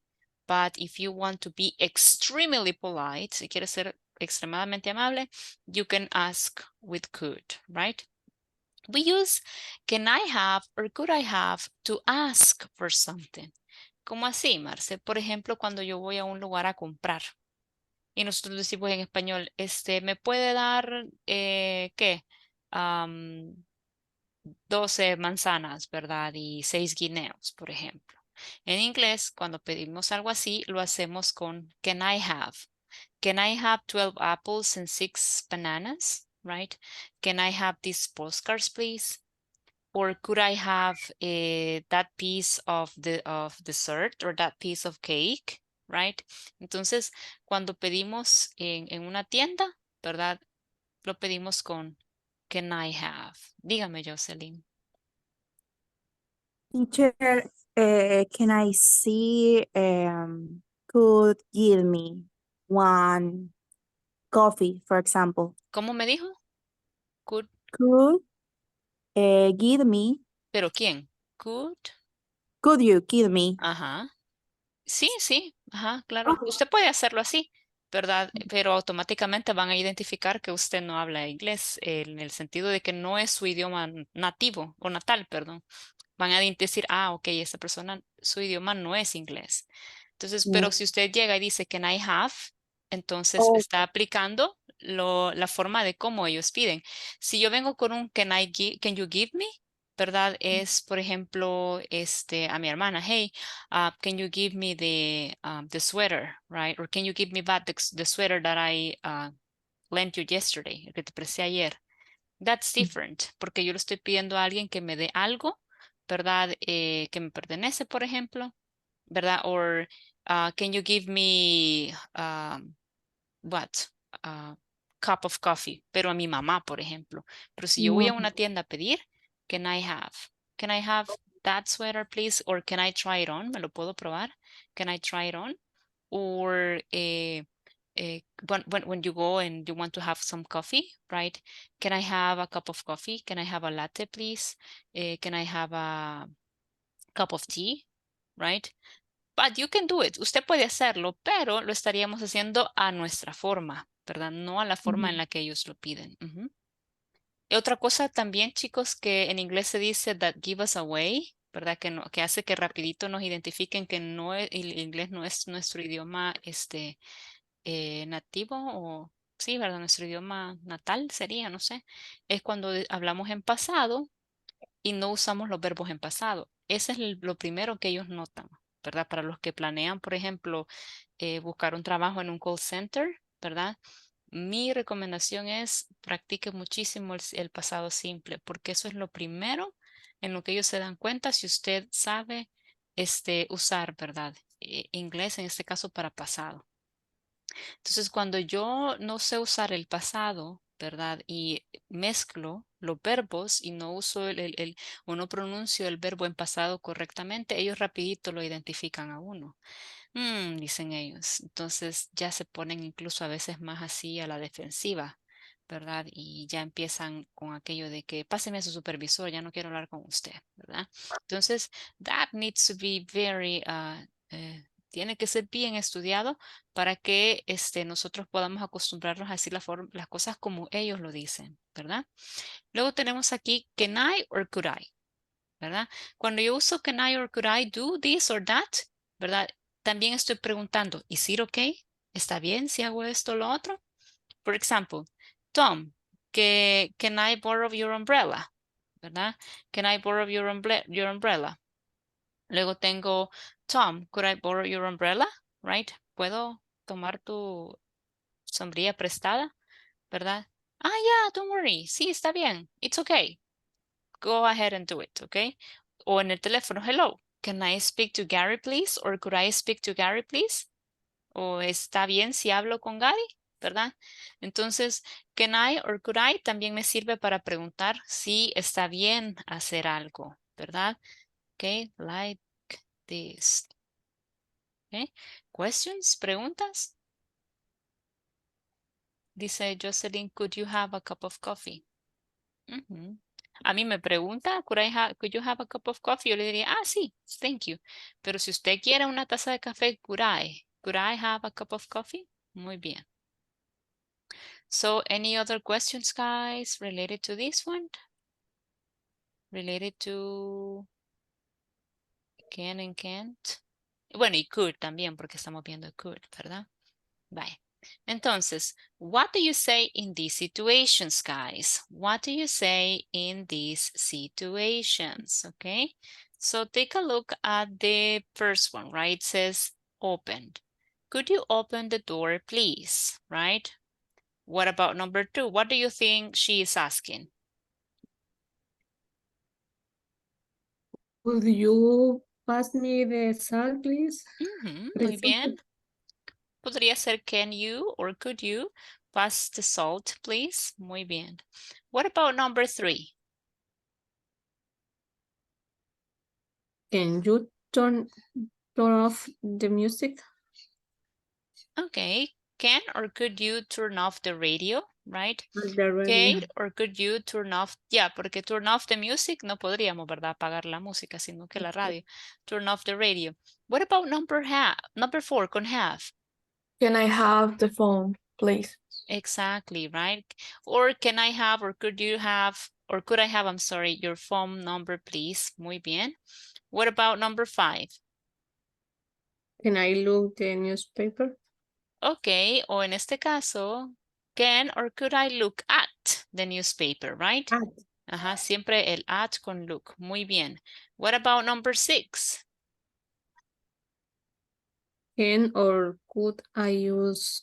Speaker 1: but if you want to be extremely polite, si quieres ser extremadamente amable, you can ask with could, right? We use can I have or could I have to ask for something. ¿Cómo así, Marce? Por ejemplo, cuando yo voy a un lugar a comprar y nosotros decimos en español, ¿me puede dar, qué? 12 manzanas, ¿verdad? Y 6 guineos, por ejemplo. En inglés, cuando pedimos algo así, lo hacemos con can I have? Can I have 12 apples and 6 bananas? Right? Can I have these postcards, please? Or could I have that piece of dessert or that piece of cake? Right? Entonces, cuando pedimos en una tienda, ¿verdad? Lo pedimos con can I have? Dígame, Jocelyn.
Speaker 10: Teacher, can I see, could give me one coffee, for example?
Speaker 1: ¿Cómo me dijo? Could,
Speaker 10: Could give me,
Speaker 1: ¿pero quién? Could.
Speaker 10: could you give me?
Speaker 1: Ajá. Sí, sí, ajá, claro.
Speaker 10: Okay.
Speaker 1: Usted puede hacerlo así, ¿verdad? Pero automáticamente van a identificar que usted no habla inglés, en el sentido de que no es su idioma nativo o natal, perdón. Van a decir, ah, ok, esta persona, su idioma no es inglés. Entonces, pero si usted llega y dice can I have, entonces
Speaker 10: Oh,
Speaker 1: está aplicando la forma de cómo ellos piden. Si yo vengo con un can you give me, ¿verdad? Es, por ejemplo, a mi hermana, hey, can you give me the sweater, right? Or can you give me back the sweater that I lent you yesterday, el que te presté ayer. That's different, porque yo le estoy pidiendo a alguien que me dé algo, ¿verdad? Que me pertenece, por ejemplo, ¿verdad? Or can you give me what? Uh, cup of coffee, pero a mi mamá, por ejemplo. Pero si yo voy a una tienda a pedir, can I have? Can I have that sweater, please? Or can I try it on? ¿Me lo puedo probar? Can I try it on? Or when you go and you want to have some coffee, right? Can I have a cup of coffee? Can I have a latte, please? Can I have a cup of tea, right? But you can do it. Usted puede hacerlo, pero lo estaríamos haciendo a nuestra forma, ¿verdad? No a la forma en la que ellos lo piden. Ujú. Y otra cosa también, chicos, que en inglés se dice that give us away, ¿verdad? Que, no, que hace que rapidito nos identifiquen que no el inglés no es nuestro idioma nativo o sí, ¿verdad? Nuestro idioma natal sería, no sé. Es cuando hablamos en pasado y no usamos los verbos en pasado. Ese es lo primero que ellos notan, ¿verdad? Para los que planean, por ejemplo, buscar un trabajo en un call center, ¿verdad? Mi recomendación es practique muchísimo el pasado simple, porque eso es lo primero en lo que ellos se dan cuenta si usted sabe usar, ¿verdad? Inglés en este caso para pasado. Entonces, cuando yo no sé usar el pasado, ¿verdad? Y mezclo los verbos y no uso o no pronuncio el verbo en pasado correctamente, ellos rapidito lo identifican a uno. Dicen ellos. Entonces ya se ponen incluso a veces más así a la defensiva, ¿verdad? Y ya empiezan con aquello de que páseme a su supervisor, ya no quiero hablar con usted, ¿verdad? Entonces, that needs to be tiene que ser bien estudiado para que nosotros podamos acostumbrarnos a decir las cosas como ellos lo dicen, ¿verdad? Luego tenemos aquí can I or could I, ¿verdad? Cuando yo uso can I or could I do this or that, ¿verdad? También estoy preguntando, ¿is it okay? ¿Está bien si hago esto o lo otro? For example, Tom, can I borrow your umbrella? ¿Verdad? Can I borrow your umbrella? Luego tengo Tom, could I borrow your umbrella? Right? ¿Puedo tomar tu sombrilla prestada? ¿Verdad? Ah, yeah, don't worry. Sí, está bien. It's okay. Go ahead and do it, okay? O en el teléfono, hello, can I speak to Gary, please? Or could I speak to Gary, please? O está bien si hablo con Gary, ¿verdad? Entonces, can I or could I también me sirve para preguntar si está bien hacer algo, ¿verdad? Okay, like this. Okay. Questions, preguntas. Dice Jocelyn, could you have a cup of coffee? A mí me pregunta, could you have a cup of coffee? Yo le diría, ah, sí, thank you. Pero si usted quiere una taza de café, could I have a cup of coffee? Muy bien. So, any other questions, guys, related to this one? related to can and can't. Bueno, y could también, porque estamos viendo could, ¿verdad? Bye. Entonces, what do you say in these situations, guys? What do you say in these situations? Okay, so take a look at the first one, right? It says opened. Could you open the door, please? Right? What about number 2? What do you think she is asking?
Speaker 8: Would you pass me the salt, please? Por
Speaker 1: Muy
Speaker 8: ejemplo.
Speaker 1: bien. Podría ser can you or could you pass the salt, please? Muy bien. What about number 3?
Speaker 8: Can you turn off the music?
Speaker 1: Okay. Can or could you turn off the radio, right?
Speaker 8: The radio.
Speaker 1: Kate, or could you turn off? Yeah, porque turn off the music no podríamos, ¿verdad? Apagar la música, sino que la radio. Turn off the radio. What about number 4 con have?
Speaker 10: Can I have the phone, please?
Speaker 1: Exactly, right? Or can I have, or could you have, or could I have, I'm sorry, your phone number, please? Muy bien. What about number 5?
Speaker 8: Can I look the newspaper?
Speaker 1: Okay, o en este caso, can or could I look at the newspaper, right?
Speaker 8: At.
Speaker 1: Ajá, siempre el at con look. Muy bien. What about number 6?
Speaker 8: Can or could I use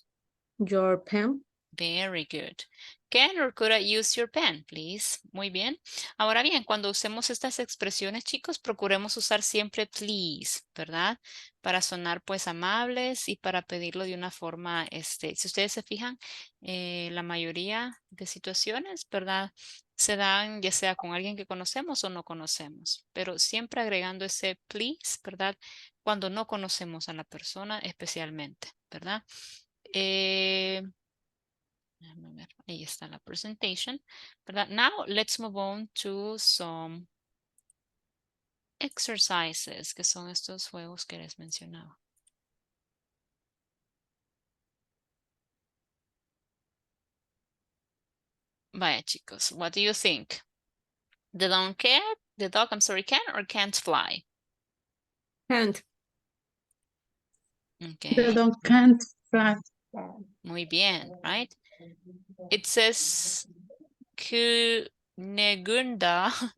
Speaker 8: your pen?
Speaker 1: Very good. Can or could I use your pen, please? Muy bien. Ahora bien, cuando usemos estas expresiones, chicos, procuremos usar siempre please, ¿verdad? Para sonar pues amables y para pedirlo de una forma, si ustedes se fijan, la mayoría de situaciones, ¿verdad? Se dan ya sea con alguien que conocemos o no conocemos, pero siempre agregando ese please, ¿verdad? Cuando no conocemos a la persona especialmente, ¿verdad? Déjame ver, ahí está la presentation, ¿verdad? Now let's move on to some exercises, que son estos juegos que les mencionaba. Vaya, chicos, what do you think? The dog can or can't fly?
Speaker 8: Can't.
Speaker 4: The
Speaker 1: Okay,
Speaker 4: dog can't fly.
Speaker 1: muy bien, right? It says Kunegunda,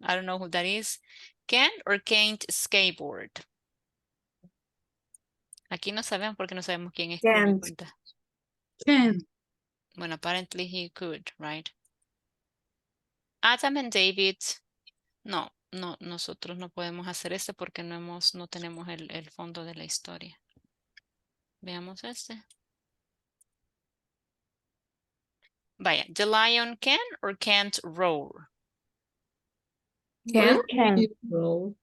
Speaker 1: I don't know who that is, can or can't skateboard? Aquí no sabemos porque no sabemos quién es
Speaker 8: Can't.
Speaker 1: Kunegunda.
Speaker 4: Can.
Speaker 1: Well, apparently he could, right? Adam and David, no, nosotros no podemos hacer este porque no tenemos el fondo de la historia. Veamos este. Vaya, the lion can or can't roar?
Speaker 8: Can.
Speaker 2: Can.
Speaker 8: Roll.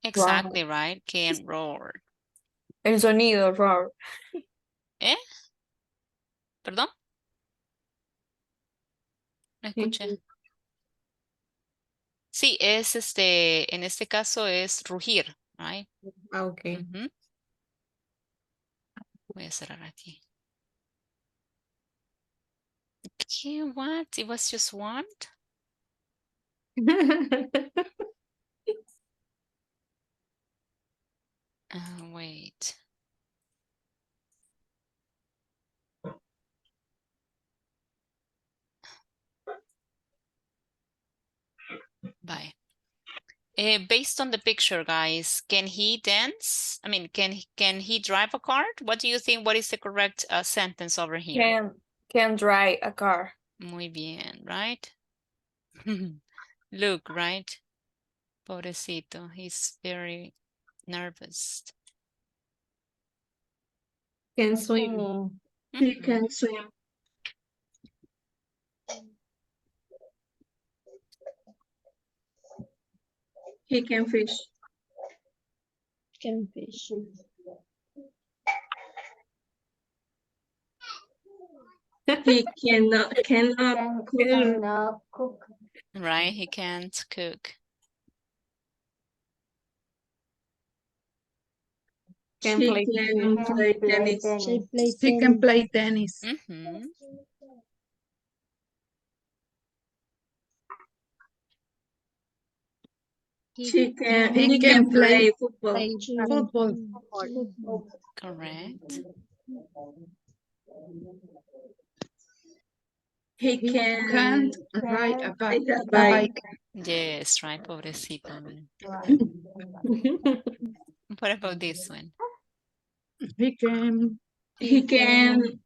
Speaker 1: Exactly right, can roar.
Speaker 10: El sonido, roar.
Speaker 1: ¿Eh? ¿Perdón? No escuché. Sí, es en este caso es rugir, right?
Speaker 8: Ah, okay.
Speaker 1: Ujú. Voy a cerrar aquí. ¿Qué? What? It was just one? Wait. Bye. Based on the picture, guys, can he dance? I mean, can he drive a car? What do you think? What is the correct sentence over here?
Speaker 10: Can drive a car.
Speaker 1: Muy bien, right? Look, right? Pobrecito, he's very nervous.
Speaker 8: Can swim.
Speaker 9: He can swim. He can fish.
Speaker 3: Can fish.
Speaker 9: He cannot
Speaker 3: Cook.
Speaker 1: Right, he can't cook.
Speaker 8: Can
Speaker 9: She
Speaker 8: play
Speaker 9: can play tennis.
Speaker 4: He can play tennis.
Speaker 1: Mm-hmm.
Speaker 9: He can play football.
Speaker 4: Football.
Speaker 1: Correct.
Speaker 9: He
Speaker 4: He
Speaker 9: can
Speaker 4: can't ride a
Speaker 9: ride a
Speaker 4: bike.
Speaker 9: bike.
Speaker 1: Yes, right, pobrecito. Man. What about this one?
Speaker 4: He can
Speaker 9: He can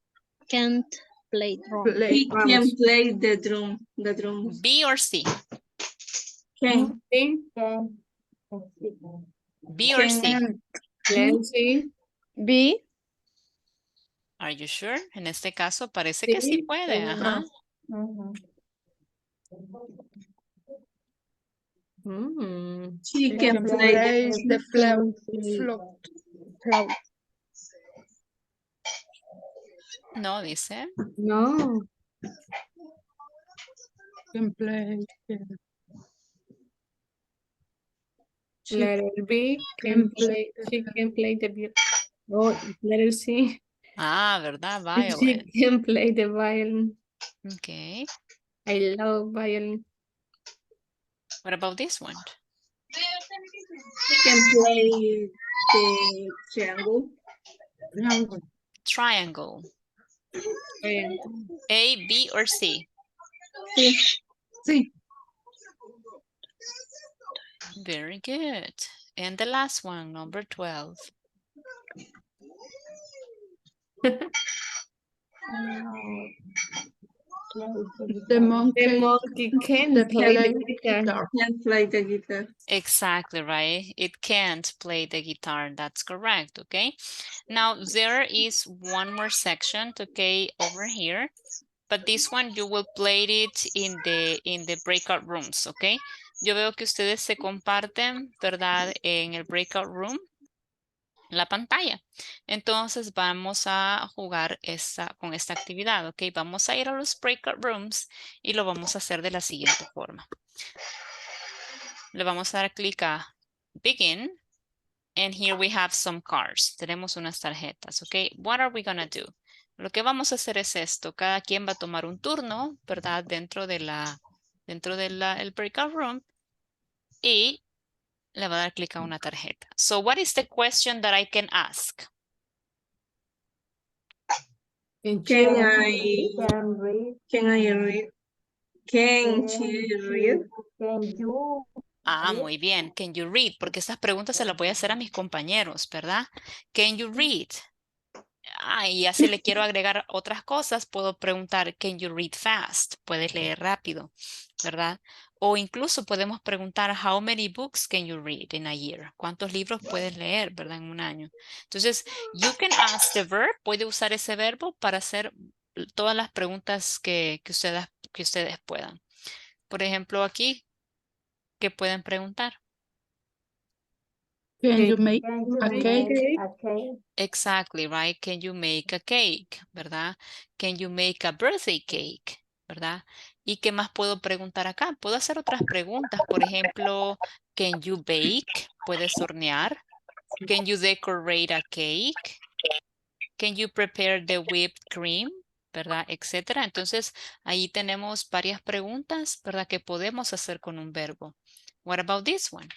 Speaker 7: Can't play drum.
Speaker 4: play
Speaker 9: he can
Speaker 4: drums.
Speaker 9: play the drums.
Speaker 1: B or C?
Speaker 9: Can
Speaker 8: Sí,
Speaker 1: B or C?
Speaker 4: Can
Speaker 8: let's see.
Speaker 10: B.
Speaker 1: Are you sure? En este caso parece que sí
Speaker 8: Sí,
Speaker 1: puede. Ajá.
Speaker 9: she
Speaker 4: he
Speaker 9: can
Speaker 4: can
Speaker 9: play
Speaker 4: play the float.
Speaker 7: Float.
Speaker 1: No, dice.
Speaker 8: No,
Speaker 4: Can play. She
Speaker 8: letter B
Speaker 4: can
Speaker 8: can
Speaker 4: play
Speaker 8: play,
Speaker 4: the
Speaker 8: she can play the violin. Oh, letter C,
Speaker 1: Ah, ¿verdad?
Speaker 8: she
Speaker 1: Violin.
Speaker 8: can play the violin.
Speaker 1: Okay.
Speaker 8: I love violin.
Speaker 1: What about this one?
Speaker 9: He can play the triangle.
Speaker 4: triangle.
Speaker 1: Triangle.
Speaker 8: Triangle.
Speaker 1: A, B, or C?
Speaker 9: Sí.
Speaker 4: Sí.
Speaker 1: Very good. And the last one, number 12.
Speaker 4: The monkey.
Speaker 8: The monkey can
Speaker 4: The
Speaker 8: play the
Speaker 4: play
Speaker 8: guitar.
Speaker 9: Can play the guitar.
Speaker 1: Exactly right. It can't play the guitar. That's correct. Okay. Now there is one more section. Okay, over here. But this one you will play it in the breakout rooms. Okay. Yo veo que ustedes se comparten, ¿verdad? En el breakout room. La pantalla. Entonces vamos a jugar con esta actividad. Ok. Vamos a ir a los breakout rooms y lo vamos a hacer de la siguiente forma. Le vamos a dar clic a Begin. And here we have some cards. Tenemos unas tarjetas, ¿ok? What are we gonna do? Lo que vamos a hacer es esto. Cada quien va a tomar un turno, ¿verdad? Dentro de el breakout room. Y le va a dar clic a una tarjeta. So what is the question that I can ask?
Speaker 9: Can I read? Can she read?
Speaker 1: Ah, muy bien. Can you read? Porque estas preguntas se las voy a hacer a mis compañeros, ¿verdad? Can you read? Ah, y ya si le quiero agregar otras cosas, puedo preguntar, can you read fast? Puedes leer rápido, ¿verdad? O incluso podemos preguntar, how many books can you read in a year? ¿Cuántos libros puedes leer, verdad, en un año? Entonces, you can ask the verb, puede usar ese verbo para hacer todas las preguntas que ustedes puedan. Por ejemplo, aquí, ¿qué pueden preguntar?
Speaker 4: Can you make a cake?
Speaker 1: Exactly, right? Can you make a cake? ¿Verdad? Can you make a birthday cake? ¿Verdad? ¿Y qué más puedo preguntar acá? Puedo hacer otras preguntas. Por ejemplo, can you bake? ¿Puedes hornear? Can you decorate a cake? Can you prepare the whipped cream? ¿Verdad? Etcétera. Entonces, ahí tenemos varias preguntas, ¿verdad? Que podemos hacer con un verbo. What about this one?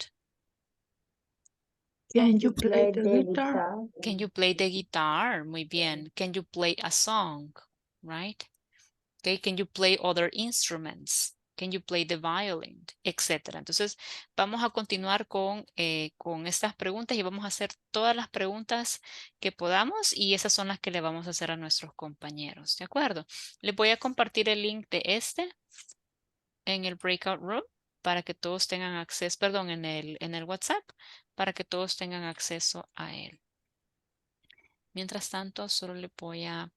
Speaker 4: Can you play the guitar?
Speaker 1: Can you play the guitar? Muy bien. Can you play a song? Right? Okay. Can you play other instruments? Can you play the violin? Etcétera. Entonces, vamos a continuar con estas preguntas y vamos a hacer todas las preguntas que podamos y esas son las que le vamos a hacer a nuestros compañeros. ¿De acuerdo? Les voy a compartir el link de en el breakout room para que todos tengan acceso, perdón, en el WhatsApp, para que todos tengan acceso a él. Mientras tanto, solo le voy a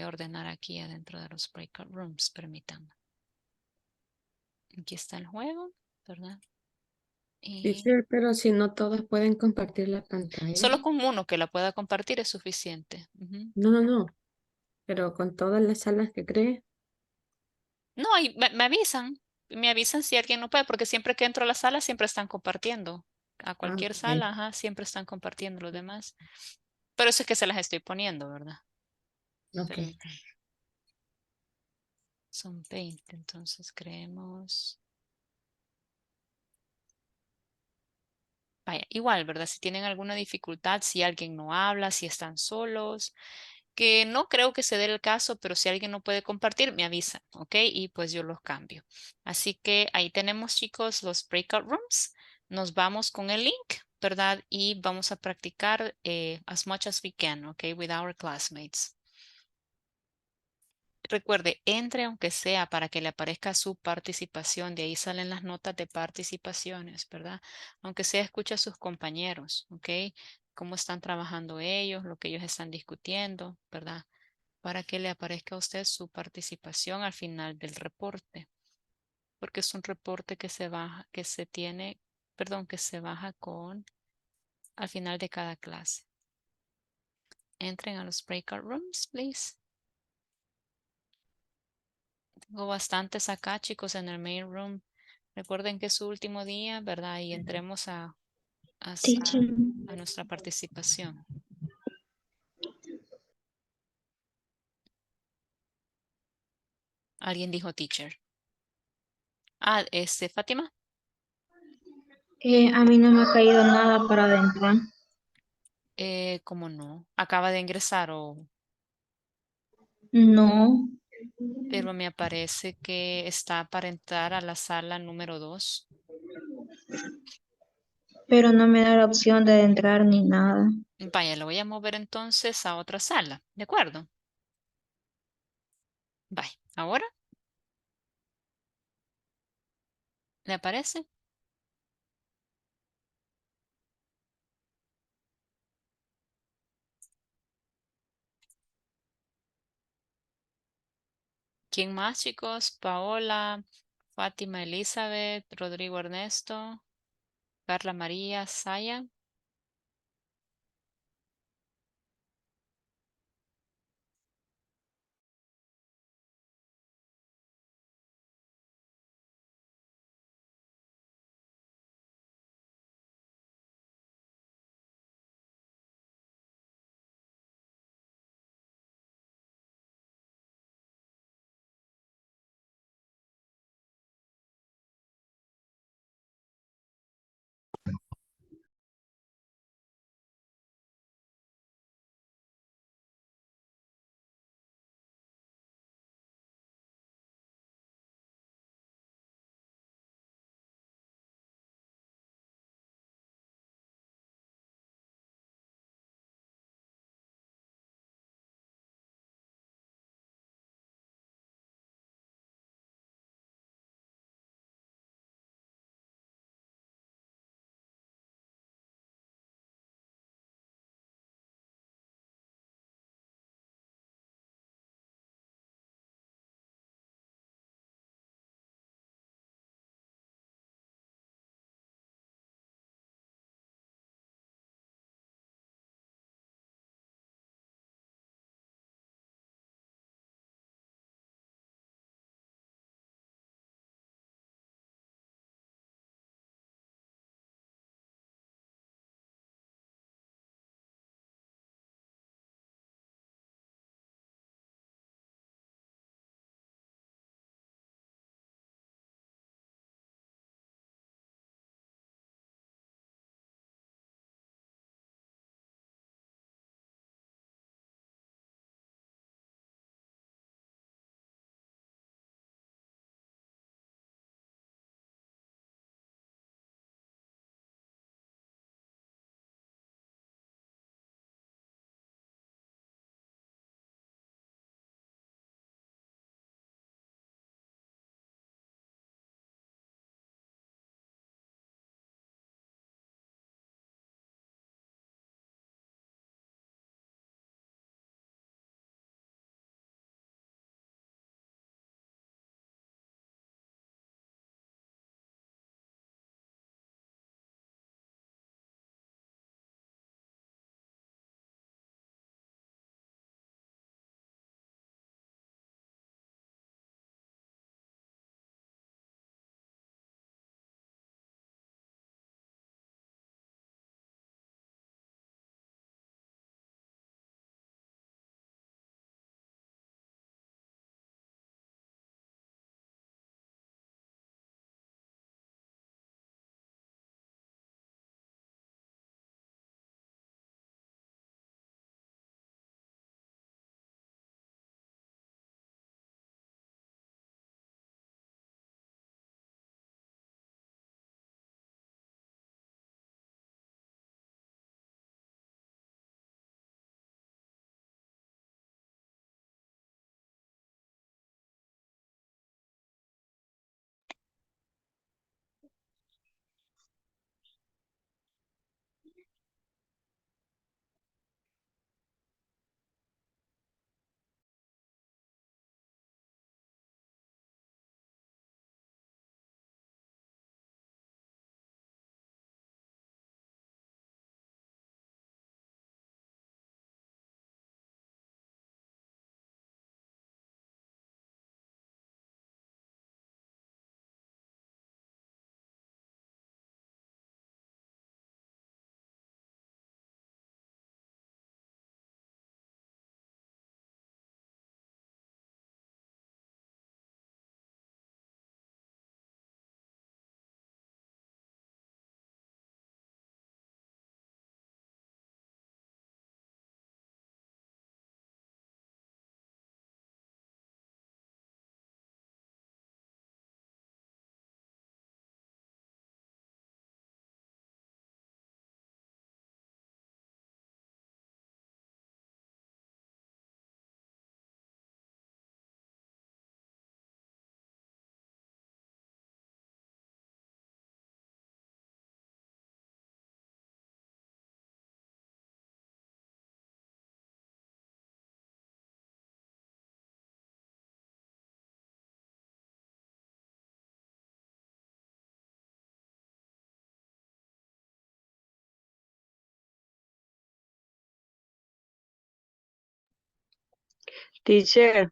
Speaker 1: ordenar aquí adentro de los breakout rooms. Permítanme. Aquí está el juego, ¿verdad? Y
Speaker 8: Teacher, pero si no todos pueden compartir la pantalla.
Speaker 1: solo con uno que la pueda compartir es suficiente. Ujú.
Speaker 8: No. Pero con todas las salas que cree.
Speaker 1: No, y me avisan. Me avisan si alguien no puede, porque siempre que entro a la sala siempre están compartiendo. A cualquier
Speaker 8: Ok.
Speaker 1: sala, ajá, siempre están compartiendo los demás. Pero eso es que se las estoy poniendo, ¿verdad?
Speaker 8: Ok.
Speaker 1: Permítanme. Son 20, entonces creemos. Vaya, igual, ¿verdad? Si tienen alguna dificultad, si alguien no habla, si están solos, que no creo que se dé el caso, pero si alguien no puede compartir, me avisa, ¿ok? Y pues yo los cambio. Así que ahí tenemos, chicos, los breakout rooms. Nos vamos con el link, ¿verdad? Y vamos a practicar as much as we can, ¿ok? With our classmates. Recuerde, entre aunque sea para que le aparezca su participación. De ahí salen las notas de participaciones, ¿verdad? Aunque sea escucha a sus compañeros, ¿ok? Cómo están trabajando ellos, lo que ellos están discutiendo, ¿verdad? Para que le aparezca a usted su participación al final del reporte. Porque es un reporte que se baja, que se tiene, perdón, que se baja con al final de cada clase. Entren a los breakout rooms, please. Tengo bastantes acá, chicos, en el main room. Recuerden que es su último día, ¿verdad? Y entremos a,
Speaker 11: Teacher,
Speaker 1: a nuestra participación. ¿Alguien dijo teacher? Ah, Fátima.
Speaker 11: a mí no me ha caído nada para adentrar.
Speaker 1: ¿Cómo no? Acaba de ingresar
Speaker 11: No,
Speaker 1: pero me aparece que está para entrar a la sala número 2.
Speaker 11: pero no me da la opción de entrar ni nada.
Speaker 1: Vaya, lo voy a mover entonces a otra sala, ¿de acuerdo? Vaya, ¿ahora? ¿Le aparece? ¿Quién más, chicos? Paola, Fátima Elizabeth, Rodrigo Ernesto, Carla María, Saya.
Speaker 7: Teacher,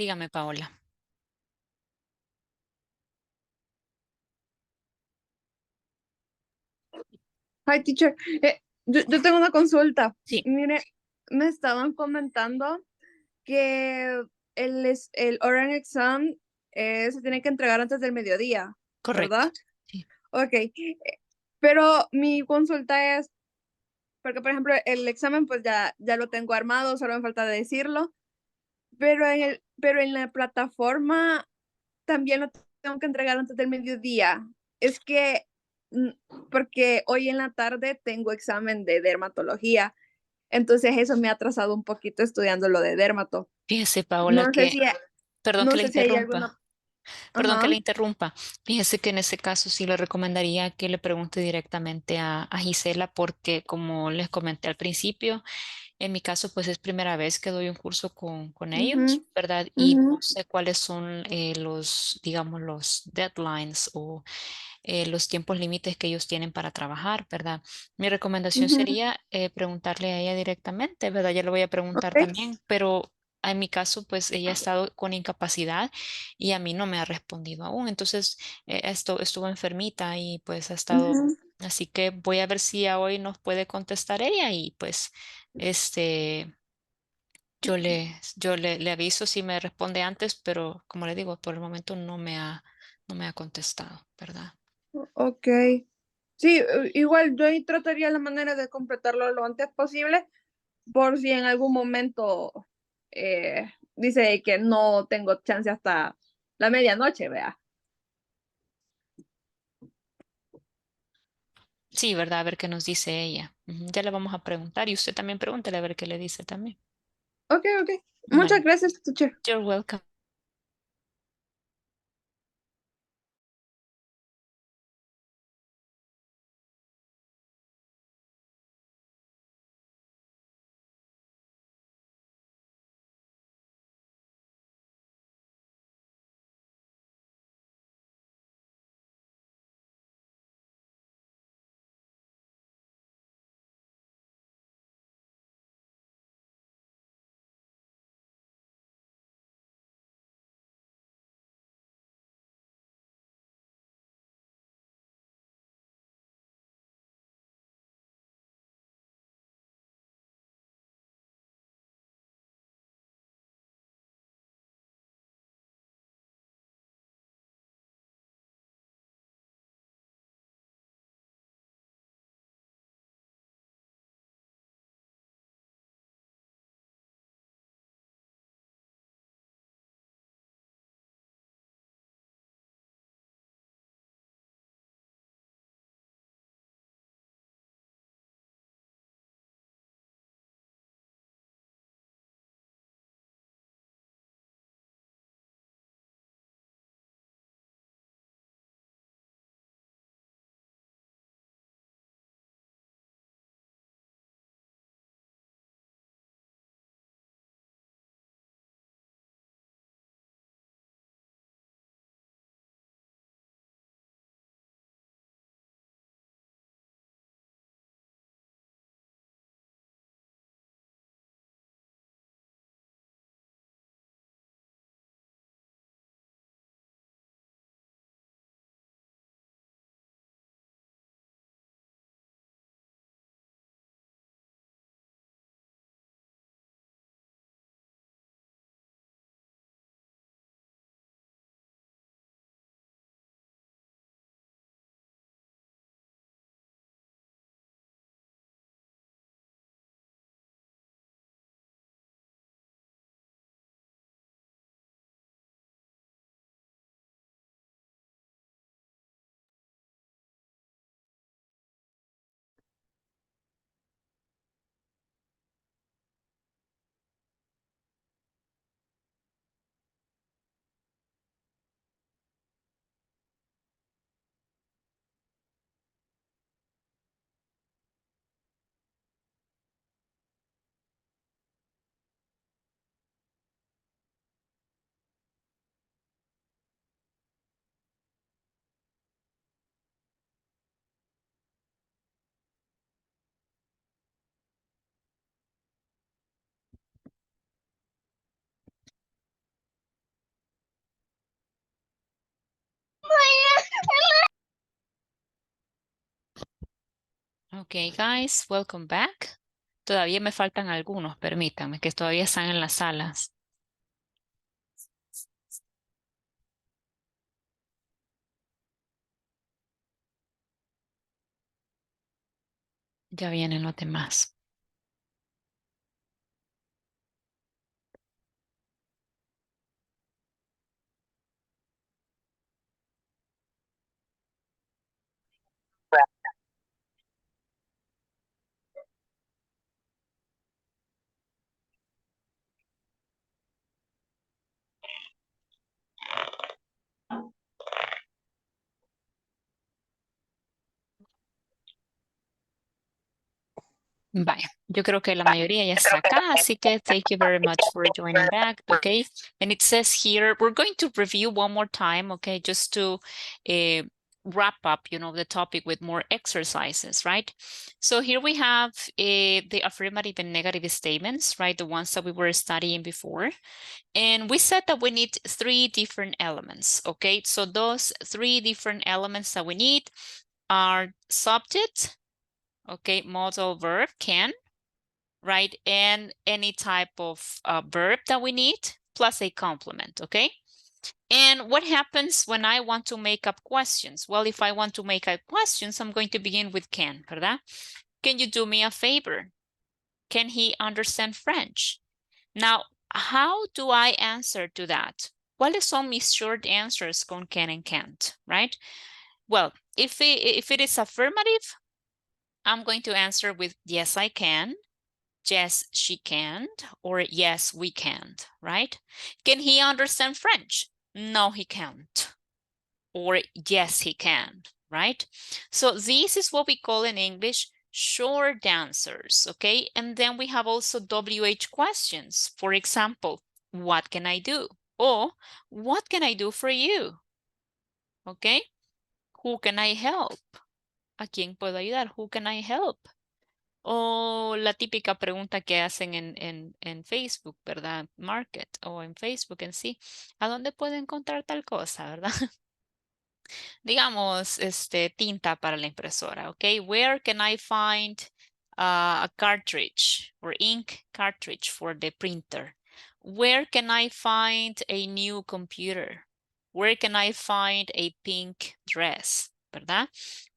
Speaker 1: Dígame, Paola.
Speaker 10: Hi, teacher. Yo tengo una consulta.
Speaker 1: Sí,
Speaker 10: Mire, me estaban comentando que el oral exam se tiene que entregar antes del mediodía,
Speaker 1: correcto.
Speaker 10: ¿verdad?
Speaker 1: Sí.
Speaker 10: Ok. Pero mi consulta es, porque por ejemplo el examen pues ya lo tengo armado, solo me falta decirlo, pero en la plataforma también lo tengo que entregar antes del mediodía. Es que, porque hoy en la tarde tengo examen de dermatología, entonces eso me ha atrasado un poquito estudiando lo de dermato.
Speaker 1: Fíjese, Paola,
Speaker 10: No sé
Speaker 1: que,
Speaker 10: si,
Speaker 1: perdón que
Speaker 10: no
Speaker 1: le
Speaker 10: sé si hay alguna.
Speaker 1: interrumpa. Perdón que le
Speaker 10: Ajá.
Speaker 1: interrumpa. Fíjese que en ese caso sí le recomendaría que le pregunte directamente a Gisela porque como les comenté al principio, en mi caso pues es primera vez que doy un curso con ellos,
Speaker 10: Ujú,
Speaker 1: ¿verdad? Y
Speaker 10: ujú,
Speaker 1: no sé cuáles son los, digamos, los deadlines o los tiempos límites que ellos tienen para trabajar, ¿verdad? Mi recomendación
Speaker 10: ujú.
Speaker 1: sería preguntarle a ella directamente, ¿verdad? Ya le voy a preguntar
Speaker 10: Ok.
Speaker 1: también, pero en mi caso, pues ella ha estado con incapacidad y a mí no me ha respondido aún. Entonces, estuvo enfermita y pues ha estado,
Speaker 10: Ujú.
Speaker 1: así que voy a ver si a hoy nos puede contestar ella y pues este... le aviso si me responde antes, pero como le digo, por el momento no me ha contestado, ¿verdad?
Speaker 10: Ok. Sí, igual yo ahí trataría la manera de completarlo lo antes posible, por si en algún momento dice que no tengo chance hasta la medianoche, vea.
Speaker 1: Sí, ¿verdad? A ver qué nos dice ella. Ujú, ya le vamos a preguntar y usted también pregúntele a ver qué le dice también.
Speaker 10: Ok, ok. Muchas
Speaker 1: Vale.
Speaker 10: gracias, teacher.
Speaker 1: You're welcome. Okay, guys, welcome back. Todavía me faltan algunos, permítanme, que todavía están en las salas. Ya vienen los demás. Vaya, yo creo que la mayoría ya está acá, así que thank you very much for joining back, okay? And it says here, we're going to review one more time, okay, just to wrap up, you know, the topic with more exercises, right? So here we have the affirmative and negative statements, right? The ones that we were studying before. And we said that we need 3 different elements, okay? So those 3 different elements that we need are subject, okay, modal verb, can, right? And any type of verb that we need, plus a complement, okay? And what happens when I want to make up questions? Well, if I want to make up questions, I'm going to begin with can, ¿verdad? Can you do me a favor? Can he understand French? Now, how do I answer to that? ¿Cuáles son mis short answers con can and can't, right? Well, if it is affirmative, I'm going to answer with yes, I can, yes, she can't, or yes, we can't, right? Can he understand French? No, he can't. Or yes, he can, right? So this is what we call in English short answers, okay? And then we have also WH questions. For example, what can I do? Or what can I do for you? Okay? Who can I help? ¿A quién puedo ayudar? Who can I help? O la típica pregunta que hacen en Facebook, ¿verdad? Market o en Facebook en sí. ¿A dónde puedo encontrar tal cosa, verdad? Digamos, tinta para la impresora, ¿ok? Where can I find a cartridge or ink cartridge for the printer? Where can I find a new computer? Where can I find a pink dress? ¿Verdad?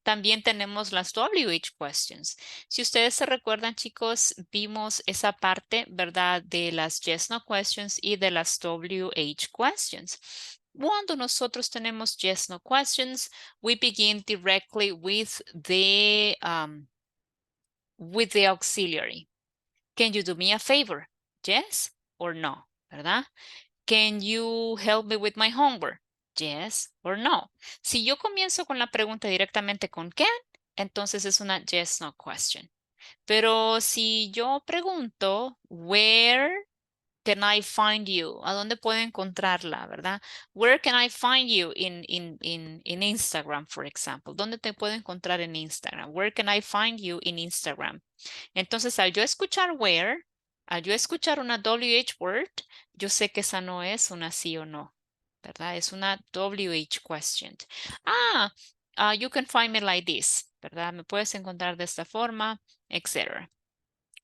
Speaker 1: También tenemos las WH questions. Si ustedes se recuerdan, chicos, vimos esa parte, ¿verdad? De las yes, no questions y de las WH questions. Cuando nosotros tenemos yes, no questions, we begin directly with the auxiliary. Can you do me a favor? Yes or no, ¿verdad? Can you help me with my homework? Yes or no. Si yo comienzo con la pregunta directamente con can, entonces es una yes, no question. Pero si yo pregunto, where can I find you? ¿A dónde puedo encontrarla, verdad? Where can I find you in Instagram, for example? ¿Dónde te puedo encontrar en Instagram? Where can I find you in Instagram? Entonces, al yo escuchar where, al yo escuchar una WH word, yo sé que esa no es una sí o no, ¿verdad? Es una WH question. You can find me like this, ¿verdad? Me puedes encontrar de esta forma, etc.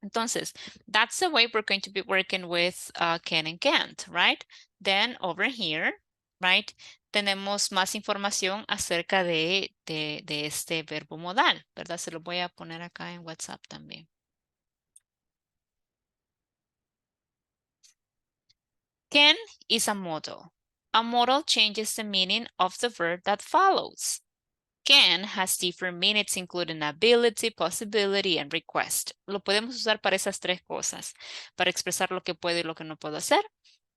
Speaker 1: Entonces, that's the way we're going to be working with can and can't, right? Then over here, right, tenemos más información acerca de este verbo modal, ¿verdad? Se lo voy a poner acá en WhatsApp también. Can is a modal. A modal changes the meaning of the verb that follows. Can has different meanings including ability, possibility, and request. Lo podemos usar para esas 3 cosas. Para expresar lo que puedo y lo que no puedo hacer.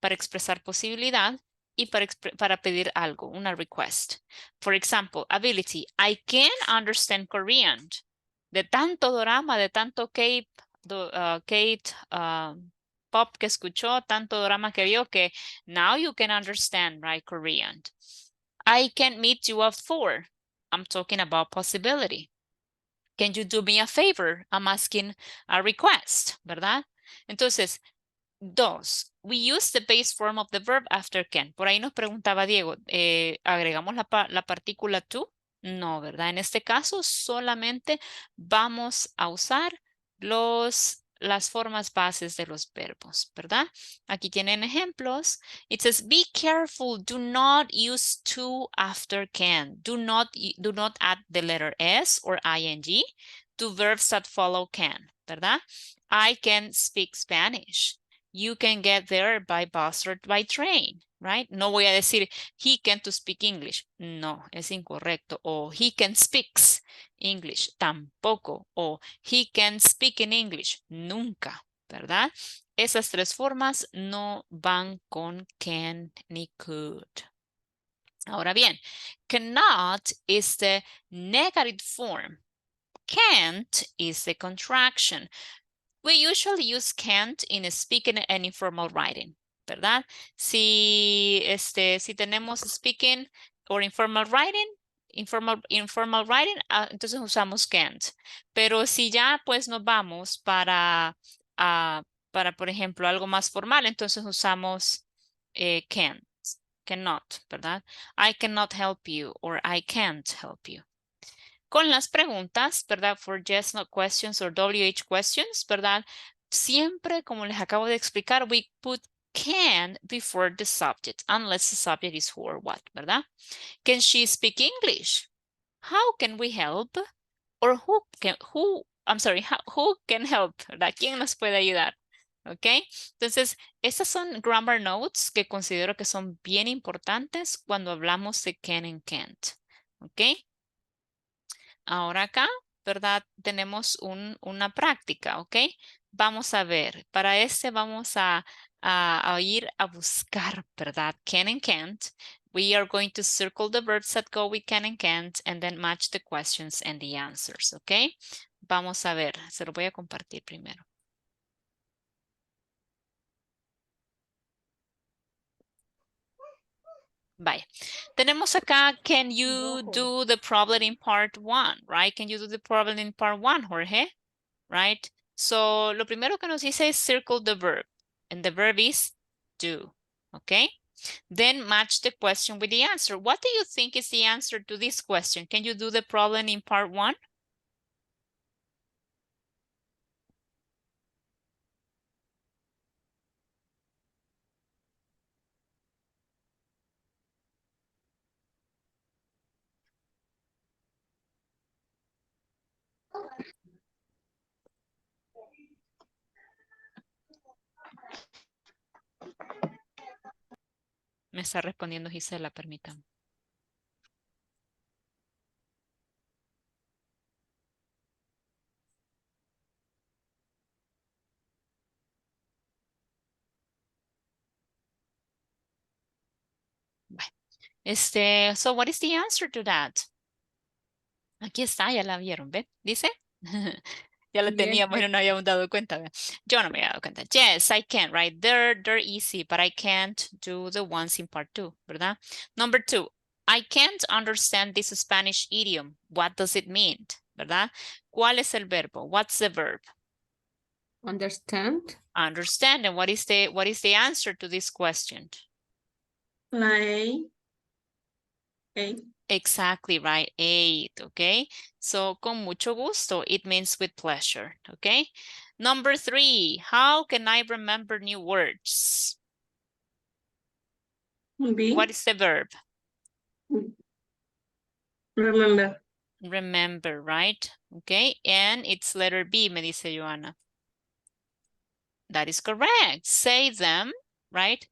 Speaker 1: Para expresar posibilidad. Y para pedir algo, una request. For example, ability. I can understand Korean. De tanto drama, de tanto K-pop que escuchó, tanto drama que vio que now you can understand, right, Korean. I can meet you at 4. I'm talking about possibility. Can you do me a favor? I'm asking a request, ¿verdad? Entonces, 2. We use the base form of the verb after can. Por ahí nos preguntaba Diego, ¿agregamos la partícula to? No, ¿verdad? En este caso solamente vamos a usar las formas bases de los verbos, ¿verdad? Aquí tienen ejemplos. It says, be careful, do not use to after can. Do not add the letter S or ing to verbs that follow can, ¿verdad? I can speak Spanish. You can get there by bus or by train, right? No voy a decir, he can to speak English. No, es incorrecto. O he can speaks English. Tampoco. O he can speak in English. Nunca, ¿verdad? Esas tres formas no van con can ni could. Ahora bien, cannot is the negative form. Can't is the contraction. We usually use can't in speaking and informal writing, ¿verdad? Si tenemos speaking or informal writing, entonces usamos can't. Pero si ya pues nos vamos para por ejemplo, algo más formal, entonces usamos can't, cannot, ¿verdad? I cannot help you or I can't help you. Con las preguntas, ¿verdad? For yes, no questions or WH questions, ¿verdad? Siempre, como les acabo de explicar, we put can before the subject, unless the subject is who or what, ¿verdad? Can she speak English? How can we help? Or who can help, ¿verdad? ¿Quién nos puede ayudar? ¿Ok? Entonces, estas son grammar notes que considero que son bien importantes cuando hablamos de can and can't. ¿Ok? Ahora acá, ¿verdad? Tenemos una práctica, ¿ok? Vamos a ver, para este vamos a ir a buscar, ¿verdad? Can and can't. We are going to circle the verbs that go with can and can't and then match the questions and the answers, ¿ok? Vamos a ver, se lo voy a compartir primero. Vaya, tenemos acá, can you do the problem in part 1, right? Can you do the problem in part 1, Jorge? Right? So, lo primero que nos dice es circle the verb, and the verb is do, okay? Then match the question with the answer. What do you think is the answer to this question? Can you do the problem in part 1? Me está respondiendo Gisela, permítame. So what is the answer to that? Aquí está, ya la vieron, ¿ve? Dice. Ya la teníamos y no nos habíamos dado cuenta. ¿ve? Yo no me había dado cuenta. Yes, I can, right? They're easy, but I can't do the ones in part 2, ¿verdad? Number 2, I can't understand this Spanish idiom. What does it mean? ¿Verdad? ¿Cuál es el verbo? What's the verb?
Speaker 8: Understand.
Speaker 1: Understand. And what is the answer to this question?
Speaker 9: Like,
Speaker 1: Exactly right, 8, okay? So, con mucho gusto, it means with pleasure, okay? Number 3, how can I remember new words?
Speaker 9: be,
Speaker 1: What is the verb?
Speaker 9: remember.
Speaker 1: Remember, right? Okay, and it's letter B, me dice Joanna. That is correct. Say them, right?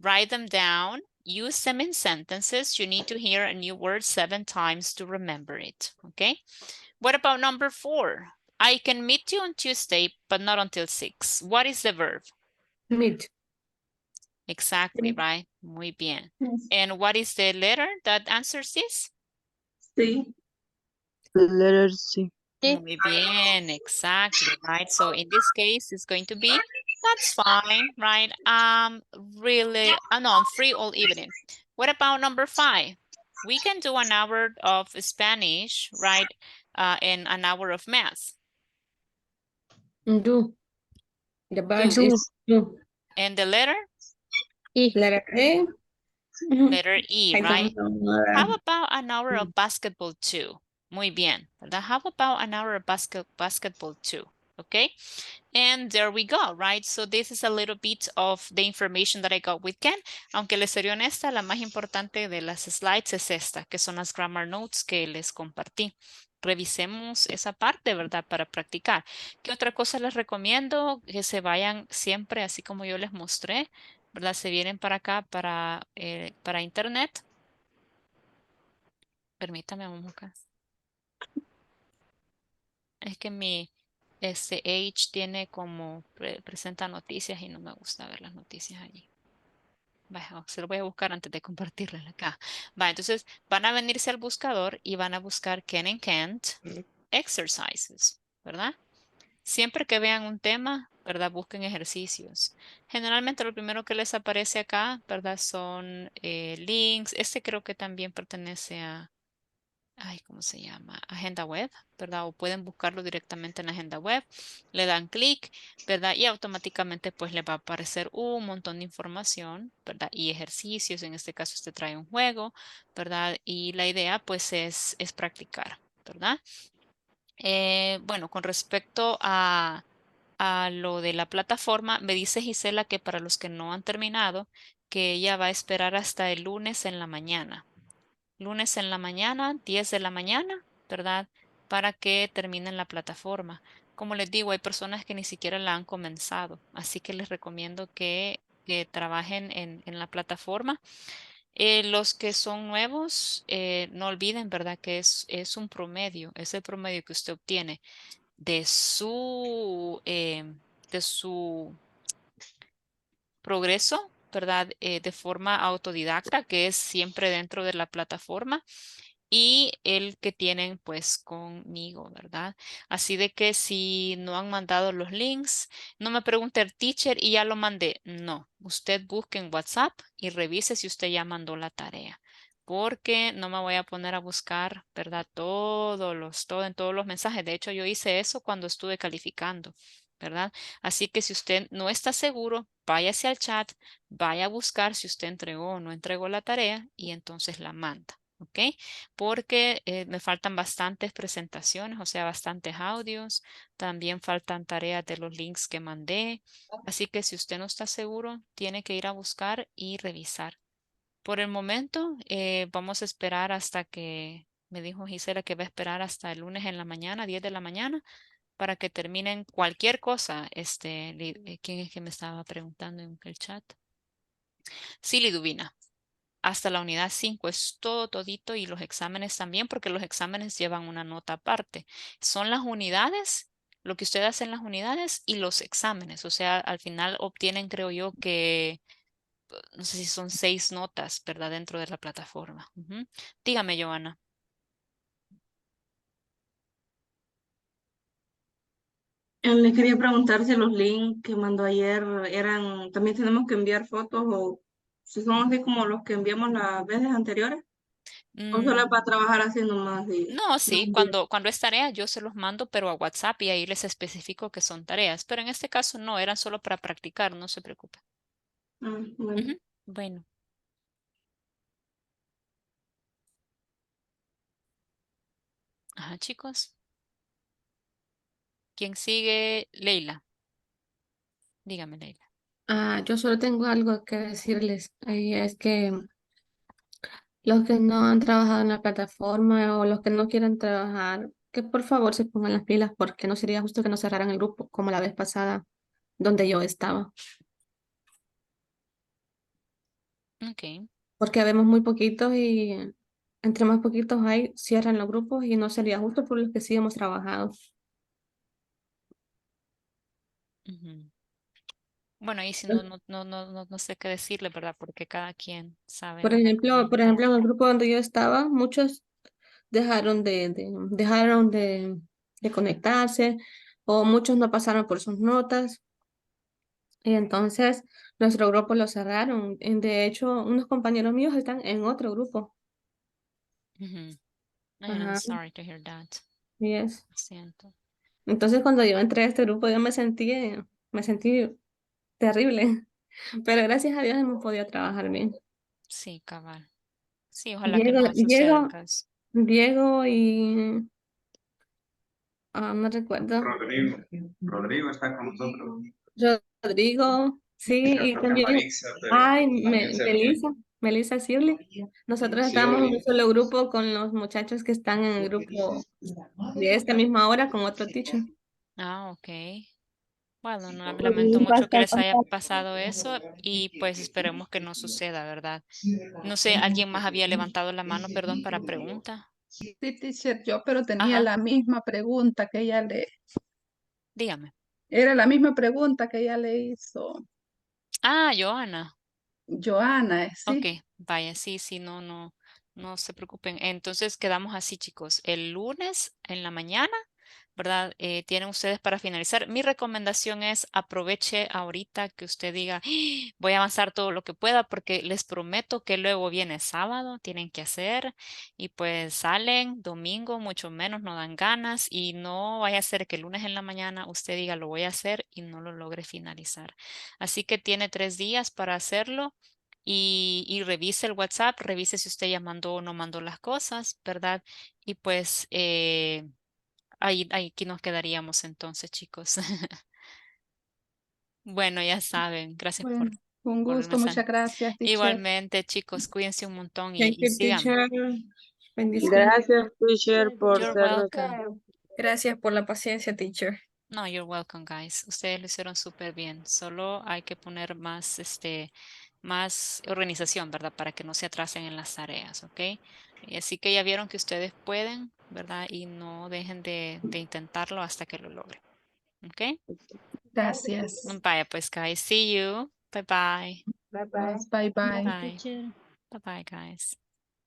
Speaker 1: Write them down. Use them in sentences. You need to hear a new word 7 times to remember it, okay? What about number 4? I can meet you on Tuesday, but not until 6. What is the verb?
Speaker 8: Meet.
Speaker 1: Exactly, right? Muy bien.
Speaker 9: Yes.
Speaker 1: And what is the letter that answers this?
Speaker 9: Sí.
Speaker 7: Letter C.
Speaker 1: Muy bien, exactly, right? So in this case, it's going to be, that's fine, right? Really, no, I'm free all evening. What about number 5? We can do an hour of Spanish, right? And an hour of math.
Speaker 8: Do. The verb
Speaker 1: Do.
Speaker 8: is do.
Speaker 1: And the letter?
Speaker 8: Letter A.
Speaker 1: Letter E,
Speaker 8: I
Speaker 1: right?
Speaker 8: don't know.
Speaker 1: How about an hour of basketball too? Muy bien, ¿verdad? How about an hour of basketball too? Okay. And there we go, right? So this is a little bit of the information that I got with Ken. Aunque les seré honesta, la más importante de las slides es esta, que son las grammar notes que les compartí. Revisemos esa parte, ¿verdad? Para practicar. ¿Qué otra cosa les recomiendo? Que se vayan siempre, así como yo les mostré, ¿verdad? Se vienen para acá, para internet. Permítame un acá. Es que mi Age tiene como presenta noticias y no me gusta ver las noticias allí. Vaya, se lo voy a buscar antes de compartirles acá. Va, entonces van a venirse al buscador y van a buscar can and can't exercises, ¿verdad? Siempre que vean un tema, ¿verdad? Busquen ejercicios. Generalmente lo primero que les aparece acá, ¿verdad? Son links. Este creo que también pertenece a, ay, ¿cómo se llama? Agenda web, ¿verdad? O pueden buscarlo directamente en la agenda web. Le dan clic, ¿verdad? Y automáticamente pues le va a aparecer un montón de información, ¿verdad? Y ejercicios. En este caso usted trae un juego, ¿verdad? Y la idea pues es practicar, ¿verdad? Bueno, con respecto a lo de la plataforma, me dice Gisela que para los que no han terminado, que ella va a esperar hasta el lunes en la mañana. Lunes en la mañana, 10 de la mañana, ¿verdad? Para que terminen la plataforma. Como les digo, hay personas que ni siquiera la han comenzado, así que les recomiendo que trabajen en la plataforma. Los que son nuevos, no olviden, ¿verdad? Que es un promedio, es el promedio que usted obtiene de su progreso, ¿verdad? De forma autodidacta, que es siempre dentro de la plataforma, y el que tienen pues conmigo, ¿verdad? Así de que si no han mandado los links, no me pregunte el teacher y ya lo mandé. No, usted busque en WhatsApp y revise si usted ya mandó la tarea. Porque no me voy a poner a buscar, ¿verdad? En todos los mensajes. De hecho, yo hice eso cuando estuve calificando, ¿verdad? Así que si usted no está seguro, váyase al chat, vaya a buscar si usted entregó o no entregó la tarea y entonces la manda. ¿Ok? Porque me faltan bastantes presentaciones, o sea, bastantes audios. También faltan tareas de los links que mandé. Así que si usted no está seguro, tiene que ir a buscar y revisar. Por el momento, vamos a esperar hasta que, me dijo Gisela que va a esperar hasta el lunes en la mañana, 10 de la mañana, para que terminen cualquier cosa. ¿Quién es que me estaba preguntando en el chat? Sí, Liduvina. Hasta la unidad 5 es todo todito y los exámenes también, porque los exámenes llevan una nota aparte. Son las unidades, lo que usted hace en las unidades y los exámenes. O sea, al final obtienen, creo yo, que no sé si son 6 notas, ¿verdad? Dentro de la plataforma. Ujú. Dígame, Joana.
Speaker 9: Le quería preguntar si los links que mandó ayer también tenemos que enviar fotos o si son así como los que enviamos las veces anteriores o solo es
Speaker 1: Mm,
Speaker 9: para trabajar haciendo más y
Speaker 1: no,
Speaker 9: no
Speaker 1: sí,
Speaker 9: enviar.
Speaker 1: cuando es tarea yo se los mando, pero a WhatsApp y ahí les especifico que son tareas. Pero en este caso no, eran solo para practicar, no se preocupe.
Speaker 9: Bueno.
Speaker 1: Ujú. Bueno, ajá, chicos. ¿Quién sigue? Leila. Dígame, Leila.
Speaker 8: Yo solo tengo algo que decirles. Y es que los que no han trabajado en la plataforma o los que no quieren trabajar, que por favor se pongan las pilas porque no sería justo que nos cerraran el grupo como la vez pasada donde yo estaba.
Speaker 1: Ok.
Speaker 8: Porque habemos muy poquitos y entre más poquitos hay, cierran los grupos y no sería justo por los que sí hemos trabajado.
Speaker 1: Ujú. Bueno, ahí sí no sé qué decirle, ¿verdad? Porque cada quien sabe, ¿verdad?
Speaker 8: Por ejemplo, en el grupo donde yo estaba, muchos dejaron de conectarse o muchos no pasaron por sus notas y entonces nuestro grupo lo cerraron. De hecho, unos compañeros míos están en otro grupo.
Speaker 1: Ujú. I'm
Speaker 8: Ajá,
Speaker 1: sorry to hear that.
Speaker 8: y es.
Speaker 1: Lo siento.
Speaker 8: Entonces, cuando yo entré a este grupo, yo me sentí terrible, pero gracias a Dios hemos podido trabajar bien.
Speaker 1: Sí, cabal. Sí, ojalá que
Speaker 8: Diego,
Speaker 1: no suceda el
Speaker 8: Diego,
Speaker 1: caso.
Speaker 8: Diego y no recuerdo.
Speaker 5: Rodrigo está con nosotros.
Speaker 8: Rodrigo, sí,
Speaker 5: Creo
Speaker 8: y
Speaker 5: que fue
Speaker 8: también,
Speaker 5: Marixa, pero
Speaker 8: ay,
Speaker 5: también se fue.
Speaker 8: Melissa Sirle. Nosotros
Speaker 5: Sí,
Speaker 8: estábamos en un
Speaker 5: Oli.
Speaker 8: solo grupo con los muchachos que están en el grupo de esta misma hora con otro teacher.
Speaker 1: Ah, ok. Bueno, no, lamento
Speaker 2: Sí,
Speaker 1: mucho que
Speaker 2: bastante.
Speaker 1: les haya pasado eso y pues esperemos que no suceda, ¿verdad? No sé, ¿alguien más había levantado la mano, perdón, para pregunta?
Speaker 4: Sí, teacher, yo, pero tenía
Speaker 1: Ajá,
Speaker 4: la misma pregunta que
Speaker 1: dígame.
Speaker 4: era la misma pregunta que ella le hizo
Speaker 1: Ah, Joana.
Speaker 4: Joana,
Speaker 1: Ok,
Speaker 4: sí.
Speaker 1: vaya, sí, sí, no se preocupen. Entonces quedamos así, chicos. El lunes en la mañana, ¿verdad? Tienen ustedes para finalizar. Mi recomendación es aproveche ahorita que usted diga, "Ah, voy a avanzar todo lo que pueda porque les prometo que luego viene sábado, tienen que hacer y pues salen domingo, mucho menos, no dan ganas y no vaya a ser que el lunes en la mañana usted diga lo voy a hacer y no lo logre finalizar. Así que tiene 3 días para hacerlo y revise el WhatsApp, revise si usted ya mandó o no mandó las cosas, ¿verdad? Y pues ahí aquí nos quedaríamos entonces, chicos. Bueno, ya saben, gracias
Speaker 4: Bueno, un
Speaker 1: por el
Speaker 4: gusto,
Speaker 1: mensaje.
Speaker 4: muchas gracias, teacher.
Speaker 1: Igualmente, chicos, cuídense un montón
Speaker 8: Thank
Speaker 1: y
Speaker 8: you,
Speaker 1: síganme.
Speaker 8: teacher. Bendiciones.
Speaker 9: Gracias, teacher, por
Speaker 1: You're
Speaker 9: ser
Speaker 1: welcome.
Speaker 9: docente.
Speaker 10: Gracias por la paciencia, teacher.
Speaker 1: No, you're welcome, guys. Ustedes lo hicieron súper bien. Solo hay que poner más, más organización, ¿verdad? Para que no se atrasen en las tareas, ¿ok? Y así que ya vieron que ustedes pueden, ¿verdad? Y no dejen de intentarlo hasta que lo logren, ¿ok?
Speaker 4: Gracias.
Speaker 1: Bye, pues, guys. See you. Bye bye.
Speaker 9: Bye bye.
Speaker 4: Bye bye.
Speaker 1: Bye. Bye bye, guys.